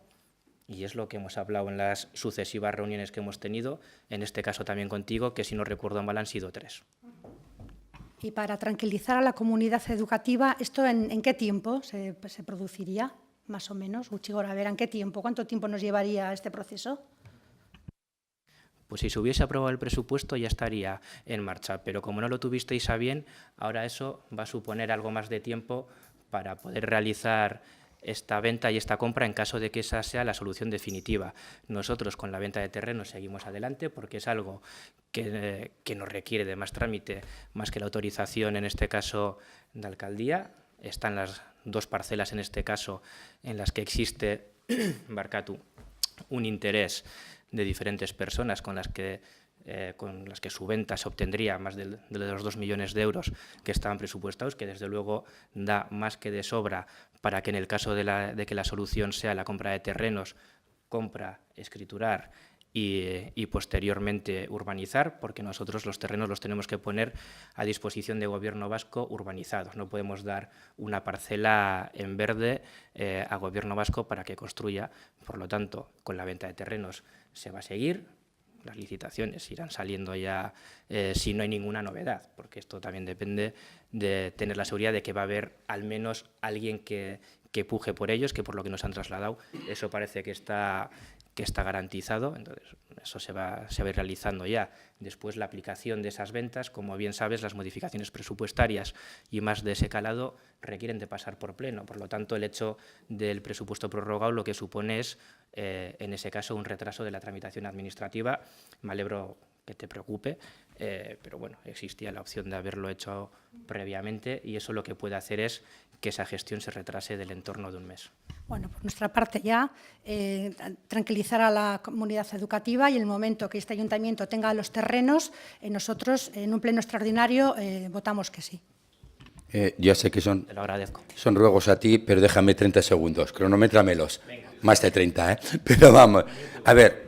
y es lo que hemos hablado en las sucesivas reuniones que hemos tenido, en este caso también contigo, que si no recuerdo mal han sido 3. Y para tranquilizar a la comunidad educativa, ¿esto en qué tiempo se produciría, más o menos? Gutxi gorabehera, ¿en qué tiempo? ¿Cuánto tiempo nos llevaría este proceso? Pues si se hubiese aprobado el presupuesto ya estaría en marcha, pero como no lo tuvisteis a bien, ahora eso va a suponer algo más de tiempo para poder realizar esta venta y esta compra en caso de que esa sea la solución definitiva. Nosotros con la venta de terrenos seguimos adelante porque es algo que nos requiere de más trámite, más que la autorización, en este caso, de alcaldía. Están las 2 parcelas, en este caso, en las que existe, Barkatu, un interés de diferentes personas con las que su venta se obtendría más de los 2 millones de euros que estaban presupuestados, que desde luego da más que de sobra para que en el caso de que la solución sea la compra de terrenos, compra, escriturar y posteriormente urbanizar, porque nosotros los terrenos los tenemos que poner a disposición de Gobierno vasco urbanizados. No podemos dar una parcela en verde a Gobierno vasco para que construya. Por lo tanto, con la venta de terrenos se va a seguir. Las licitaciones irán saliendo ya si no hay ninguna novedad, porque esto también depende de tener la seguridad de que va a haber al menos alguien que puje por ellos, que por lo que nos han trasladado, eso parece que está garantizado. Entonces, eso se va a ir realizando ya. Después, la aplicación de esas ventas, como bien sabes, las modificaciones presupuestarias y más de ese calado requieren de pasar por pleno. Por lo tanto, el hecho del presupuesto prorrogado lo que supone es, en ese caso, un retraso de la tramitación administrativa. Me alegro que te preocupe, pero bueno, existía la opción de haberlo hecho previamente y eso lo que puede hacer es que esa gestión se retrase del entorno de un mes. Bueno, por nuestra parte ya, tranquilizar a la comunidad educativa y en el momento que este ayuntamiento tenga los terrenos, nosotros en un pleno extraordinario votamos que sí. Ya sé que Te lo agradezco. son ruegos a ti, pero déjame 30 segundos, cronométramelos. Más de 30, ¿eh? Pero vamos, a ver,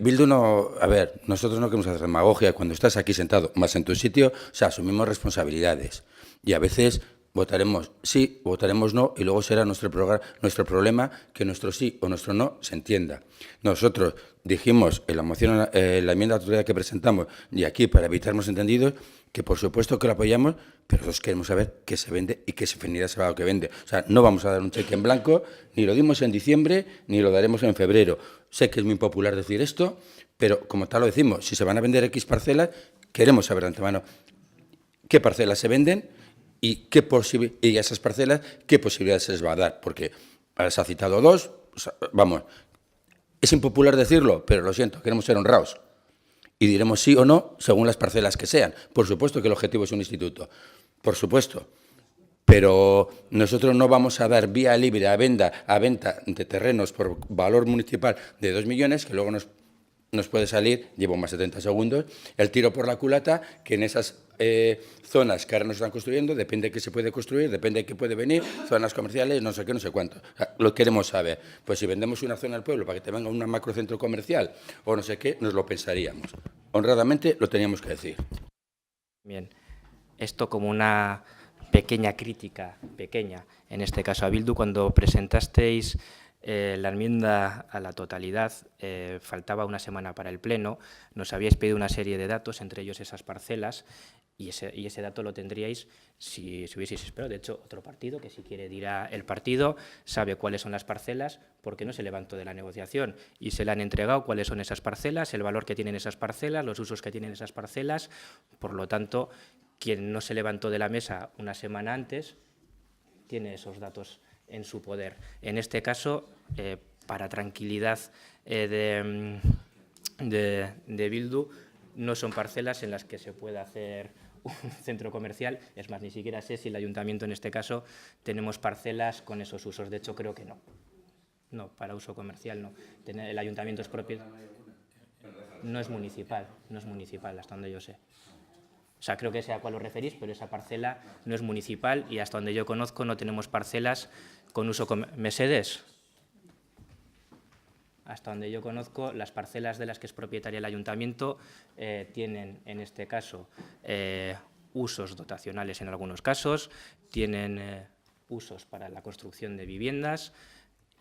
Bildu no, a ver, nosotros no queremos hacer demagogia. Cuando estás aquí sentado, más en tu sitio, o sea, asumimos responsabilidades y a veces votaremos sí, votaremos no, y luego será nuestro problema que nuestro sí o nuestro no se entienda. Nosotros dijimos en la moción, la enmienda a la totalidad que presentamos, y aquí para evitar malos entendidos, que por supuesto que lo apoyamos, pero nosotros queremos saber qué se vende y qué se finalidad se va a lo que vende. O sea, no vamos a dar un cheque en blanco, ni lo dimos en diciembre, ni lo daremos en febrero. Sé que es muy impopular decir esto, pero como tal lo decimos, si se van a vender X parcelas, queremos saber de antemano qué parcelas se venden y a esas parcelas qué posibilidades se les va a dar, porque se ha citado 2, vamos, es impopular decirlo, pero lo siento, queremos ser honrados y diremos sí o no según las parcelas que sean. Por supuesto que el objetivo es un instituto, por supuesto, pero nosotros no vamos a dar vía libre a venta de terrenos por valor municipal de 2 millones, que luego nos puede salir, llevo más de 30 segundos, el tiro por la culata, que en esas zonas que ahora nos están construyendo, depende de qué se puede construir, depende de qué puede venir, zonas comerciales, no sé qué, no sé cuánto. O sea, lo queremos saber. Pues si vendemos una zona al pueblo para que te venga un macrocentro comercial o no sé qué, nos lo pensaríamos. Honradamente lo teníamos que decir. Bien, esto como una pequeña crítica, en este caso a Bildu, cuando presentasteis la enmienda a la totalidad, faltaba una semana para el pleno, nos habíais pedido una serie de datos, entre ellos esas parcelas, y ese dato lo tendríais si hubieseis esperado. De hecho, otro partido, que si quiere dirá el partido, sabe cuáles son las parcelas porque no se levantó de la negociación y se le han entregado cuáles son esas parcelas, el valor que tienen esas parcelas, los usos que tienen esas parcelas. Por lo tanto, quien no se levantó de la mesa una semana antes tiene esos datos en su poder. En este caso, para tranquilidad de Bildu, no son parcelas en las que se pueda hacer un centro comercial. Es más, ni siquiera sé si el ayuntamiento, en este caso, tenemos parcelas con esos usos. De hecho, creo que no. No, para uso comercial no. El ayuntamiento es propio. No es municipal, hasta donde yo sé. O sea, creo que sé a cuál os referís, pero esa parcela no es municipal y hasta donde yo conozco no tenemos parcelas con uso Mesedes. Hasta donde yo conozco, las parcelas de las que es propietaria el ayuntamiento tienen, en este caso, usos dotacionales en algunos casos, tienen usos para la construcción de viviendas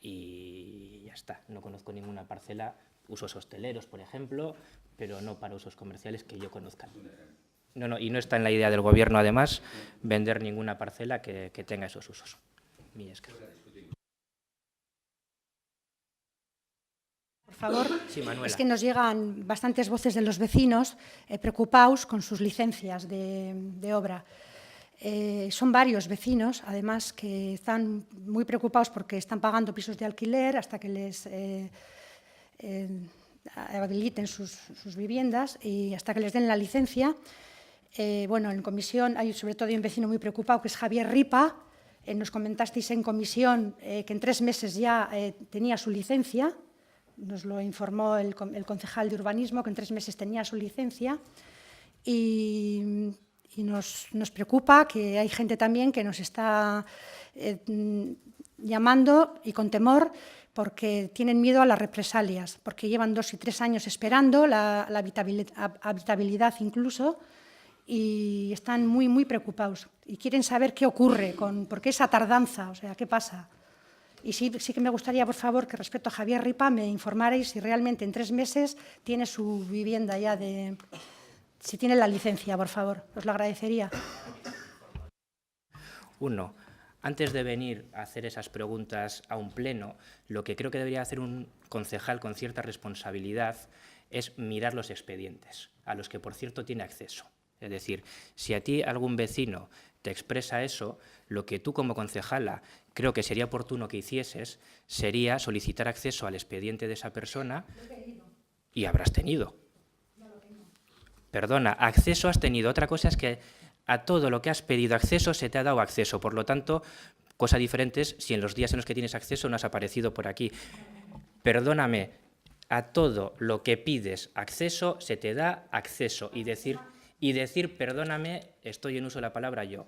y ya está. No conozco ninguna parcela, usos hosteleros, por ejemplo, pero no para usos comerciales que yo conozca. No, y no está en la idea del Gobierno, además, vender ninguna parcela que tenga esos usos. Por favor, Sí, Manuela. es que nos llegan bastantes voces de los vecinos preocupados con sus licencias de obra. Son varios vecinos, además, que están muy preocupados porque están pagando pisos de alquiler hasta que les habiliten sus viviendas y hasta que les den la licencia. Bueno, en comisión hay sobre todo un vecino muy preocupado, que es Javier Ripa. Nos comentasteis en comisión que en 3 meses ya tenía su licencia. Nos lo informó el concejal de urbanismo, que en 3 meses tenía su licencia. Y nos preocupa que hay gente también que nos está llamando y con temor porque tienen miedo a las represalias, porque llevan 2 y 3 años esperando la habitabilidad incluso, y están muy, muy preocupados y quieren saber qué ocurre, por qué esa tardanza, o sea, qué pasa. Y sí que me gustaría, por favor, que respecto a Javier Ripa me informarais si realmente en 3 meses tiene su vivienda ya si tiene la licencia, por favor, os lo agradecería. 1. Antes de venir a hacer esas preguntas a un pleno, lo que creo que debería hacer un concejal con cierta responsabilidad es mirar los expedientes, a los que, por cierto, tiene acceso. Es decir, si a ti algún vecino te expresa eso, lo que tú como concejala creo que sería oportuno que hicieses sería solicitar acceso al expediente de esa persona y habrás tenido. Perdona, acceso has tenido. Otra cosa es que a todo lo que has pedido acceso se te ha dado acceso. Por lo tanto, cosa diferente es si en los días en los que tienes acceso no has aparecido por aquí. Perdóname, a todo lo que pides acceso se te da acceso. Y decir, perdóname, estoy en uso de la palabra yo.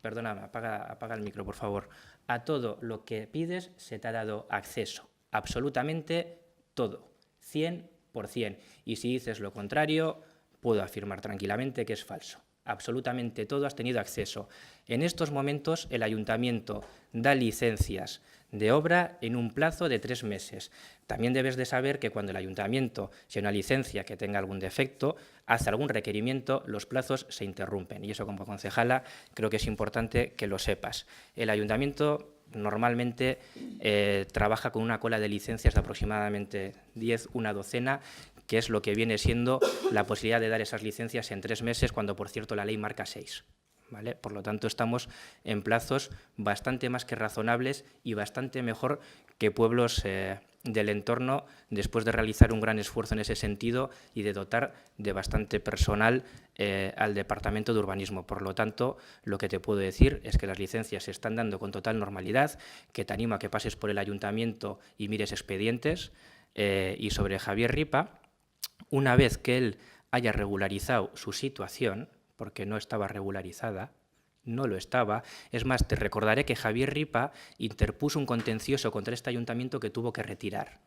Perdóname, apaga el micro, por favor. A todo lo que pides se te ha dado acceso. Absolutamente todo. 100%. Y si dices lo contrario, puedo afirmar tranquilamente que es falso. Absolutamente todo has tenido acceso. En estos momentos el ayuntamiento da licencias de obra en un plazo de 3 meses. También debes de saber que cuando el ayuntamiento, si hay una licencia que tenga algún defecto, hace algún requerimiento, los plazos se interrumpen. Y eso, como concejala, creo que es importante que lo sepas. El ayuntamiento normalmente trabaja con una cola de licencias de aproximadamente 10, una docena, que es lo que viene siendo la posibilidad de dar esas licencias en 3 meses, cuando, por cierto, la ley marca 6. ¿Vale? Por lo tanto, estamos en plazos bastante más que razonables y bastante mejor que pueblos del entorno, después de realizar un gran esfuerzo en ese sentido y de dotar de bastante personal al Departamento de Urbanismo. Por lo tanto, lo que te puedo decir es que las licencias se están dando con total normalidad, que te animo a que pases por el ayuntamiento y mires expedientes. Y sobre Javier Ripa, una vez que él haya regularizado su situación, porque no estaba regularizada, no lo estaba. Es más, te recordaré que Javier Ripa interpuso un contencioso contra este ayuntamiento que tuvo que retirar.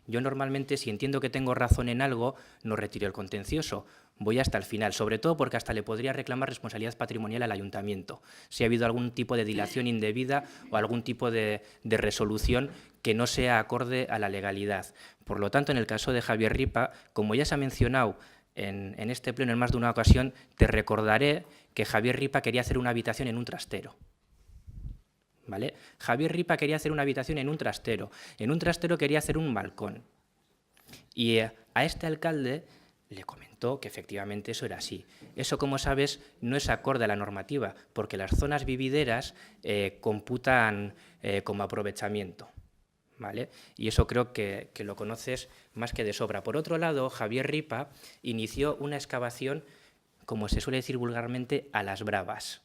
Yo normalmente, si entiendo que tengo razón en algo, no retiro el contencioso, voy hasta el final, sobre todo porque hasta le podría reclamar responsabilidad patrimonial al ayuntamiento, si ha habido algún tipo de dilación indebida o algún tipo de resolución que no sea acorde a la legalidad. Por lo tanto, en el caso de Javier Ripa, como ya se ha mencionado en este pleno en más de una ocasión, te recordaré que Javier Ripa quería hacer una habitación en un trastero. ¿Vale? Javier Ripa quería hacer una habitación en un trastero quería hacer un balcón. Y a este alcalde le comentó que efectivamente eso era así. Eso, como sabes, no es acorde a la normativa, porque las zonas vivideras computan como aprovechamiento. ¿Vale? Y eso creo que lo conoces más que de sobra. Por otro lado, Javier Ripa inició una excavación, como se suele decir vulgarmente, a las bravas,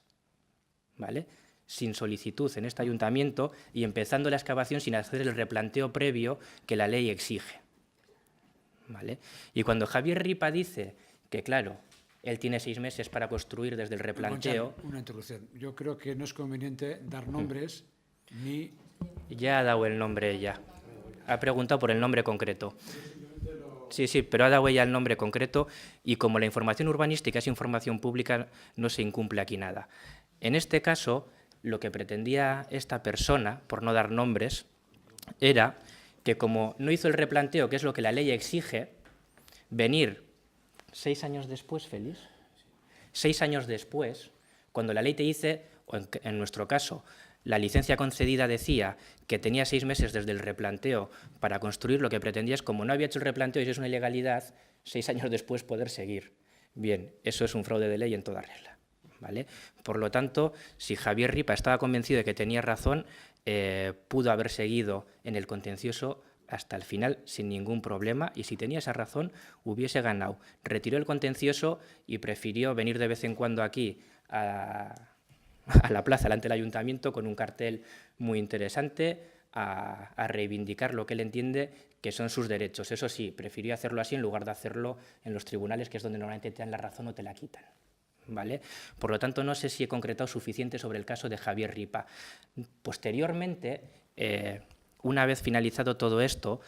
¿vale? Sin solicitud en este ayuntamiento y empezando la excavación sin hacer el replanteo previo que la ley exige, ¿vale? Y cuando Javier Ripa dice que, claro, él tiene 6 meses para construir desde el replanteo. Gonzalo, una interrupción. Yo creo que no es conveniente dar nombres ni... Ya ha dado el nombre ella. Ha preguntado por el nombre concreto. Sí, sí, pero ha dado ella el nombre concreto y como la información urbanística es información pública, no se incumple aquí nada. En este caso, lo que pretendía esta persona, por no dar nombres, era que como no hizo el replanteo, que es lo que la ley exige, venir 6 años después, Félix, 6 años después, cuando la ley te dice, o en nuestro caso, la licencia concedida decía que tenía 6 meses desde el replanteo para construir, lo que pretendía es, como no había hecho el replanteo y eso es una ilegalidad, 6 años después poder seguir. Bien, eso es un fraude de ley en toda regla, ¿vale? Por lo tanto, si Javier Ripa estaba convencido de que tenía razón, pudo haber seguido en el contencioso hasta el final sin ningún problema y si tenía esa razón hubiese ganado. Retiró el contencioso y prefirió venir de vez en cuando aquí a la plaza delante del ayuntamiento con un cartel muy interesante a reivindicar lo que él entiende que son sus derechos. Eso sí, prefirió hacerlo así en lugar de hacerlo en los tribunales, que es donde normalmente te dan la razón o te la quitan, ¿vale? Por lo tanto, no sé si he concretado suficiente sobre el caso de Javier Ripa. Posteriormente, una vez finalizado todo esto,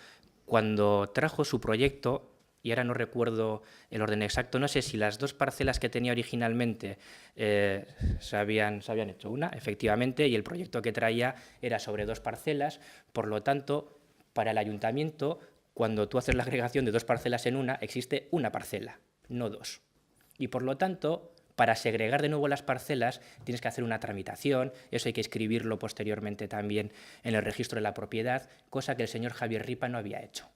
cuando trajo su proyecto, y ahora no recuerdo el orden exacto, no sé si las 2 parcelas que tenía originalmente se habían hecho una, efectivamente, y el proyecto que traía era sobre 2 parcelas, por lo tanto, para el ayuntamiento, cuando tú haces la agregación de 2 parcelas en una, existe una parcela, no 2. Y por lo tanto, para segregar de nuevo las parcelas tienes que hacer una tramitación, eso hay que escribirlo posteriormente también en el registro de la propiedad, cosa que el señor Javier Ripa no había hecho.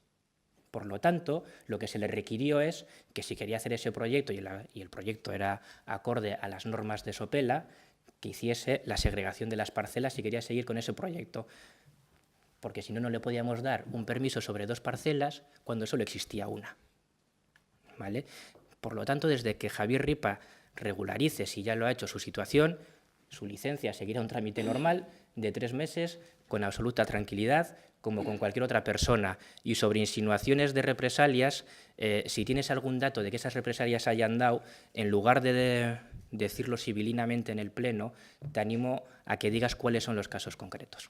Por lo tanto, lo que se le requirió es que si quería hacer ese proyecto y el proyecto era acorde a las normas de Sopela, que hiciese la segregación de las parcelas si quería seguir con ese proyecto. Porque si no, no le podíamos dar un permiso sobre 2 parcelas cuando solo existía una, ¿vale? Por lo tanto, desde que Javier Ripa regularice, si ya lo ha hecho, su situación, su licencia seguirá un trámite normal de 3 meses con absoluta tranquilidad, como con cualquier otra persona. Y sobre insinuaciones de represalias, si tienes algún dato de que esas represalias hayan dado, en lugar de decirlo civilinamente en el Pleno, te animo a que digas cuáles son los casos concretos.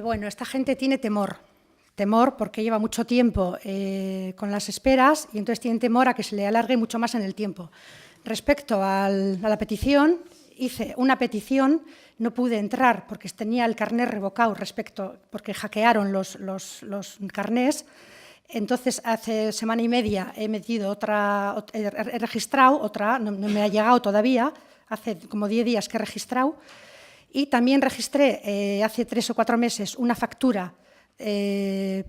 Bueno, esta gente tiene temor porque lleva mucho tiempo con las esperas y entonces tienen temor a que se le alargue mucho más en el tiempo. Respecto a la petición, hice una petición, no pude entrar porque tenía el carné revocado porque hackearon los carnés. Entonces, hace semana y media he registrado otra, no me ha llegado todavía, hace como 10 días que he registrado. Y también registré hace 3 o 4 meses una factura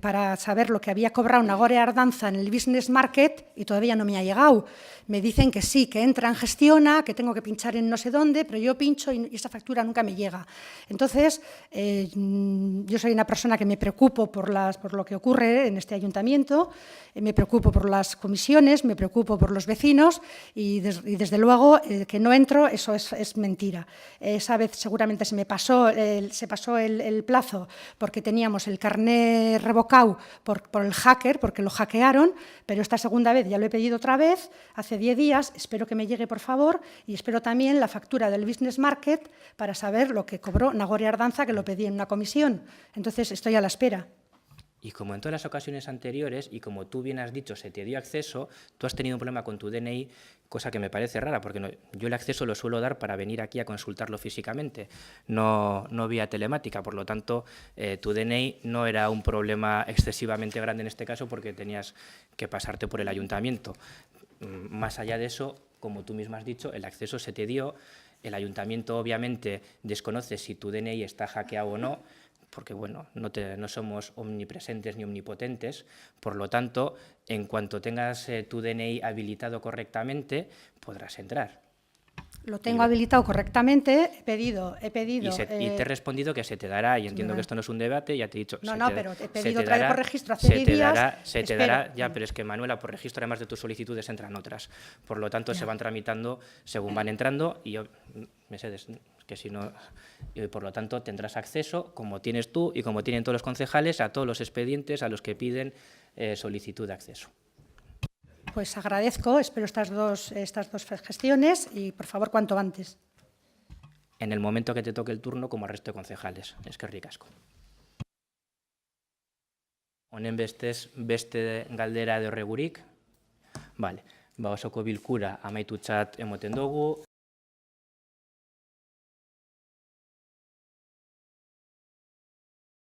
para saber lo que había cobrado Nagore Ardanza en el Business Market y todavía no me ha llegado. Me dicen que sí, que entran, gestiona, que tengo que pinchar en no sé dónde, pero yo pincho y esa factura nunca me llega. Entonces, yo soy una persona que me preocupo por lo que ocurre en este ayuntamiento, me preocupo por las comisiones, me preocupo por los vecinos y desde luego que no entro, eso es mentira. Esa vez seguramente se pasó el plazo porque teníamos el carné revocado por el hacker, porque lo hackearon, pero esta segunda vez ya lo he pedido otra vez, hace 10 días, espero que me llegue por favor y espero también la factura del Business Market para saber lo que cobró Nagore Ardanza, que lo pedí en una comisión. Entonces estoy a la espera. Y como en todas las ocasiones anteriores, y como tú bien has dicho, se te dio acceso, tú has tenido un problema con tu DNI, cosa que me parece rara, porque yo el acceso lo suelo dar para venir aquí a consultarlo físicamente, no vía telemática. Por lo tanto, tu DNI no era un problema excesivamente grande en este caso porque tenías que pasarte por el ayuntamiento. Más allá de eso, como tú mismo has dicho, el acceso se te dio, el ayuntamiento obviamente desconoce si tu DNI está hackeado o no, porque bueno, no somos omnipresentes ni omnipotentes, por lo tanto, en cuanto tengas tu DNI habilitado correctamente, podrás entrar. Lo tengo habilitado correctamente, he pedido. Y te he respondido que se te dará, y entiendo que esto no es un debate, ya te he dicho. Pero he pedido otra vez por registro hace 10 días. Se te dará, ya, pero es que, Manuela, por registro, además de tus solicitudes, entran otras. Por lo tanto, se van tramitando según van entrando, y yo, Mercedes, que si no, por lo tanto, tendrás acceso, como tienes tú y como tienen todos los concejales, a todos los expedientes a los que piden solicitud de acceso. pues agradezco, espero estas dos gestiones y, por favor, cuanto antes. En el momento que te toque el turno, como al resto de concejales. Eskerrik asko. Honen bestez, beste galdera edo erregurik? Vale. Osoko bilkura amaitutzat emoten dugu.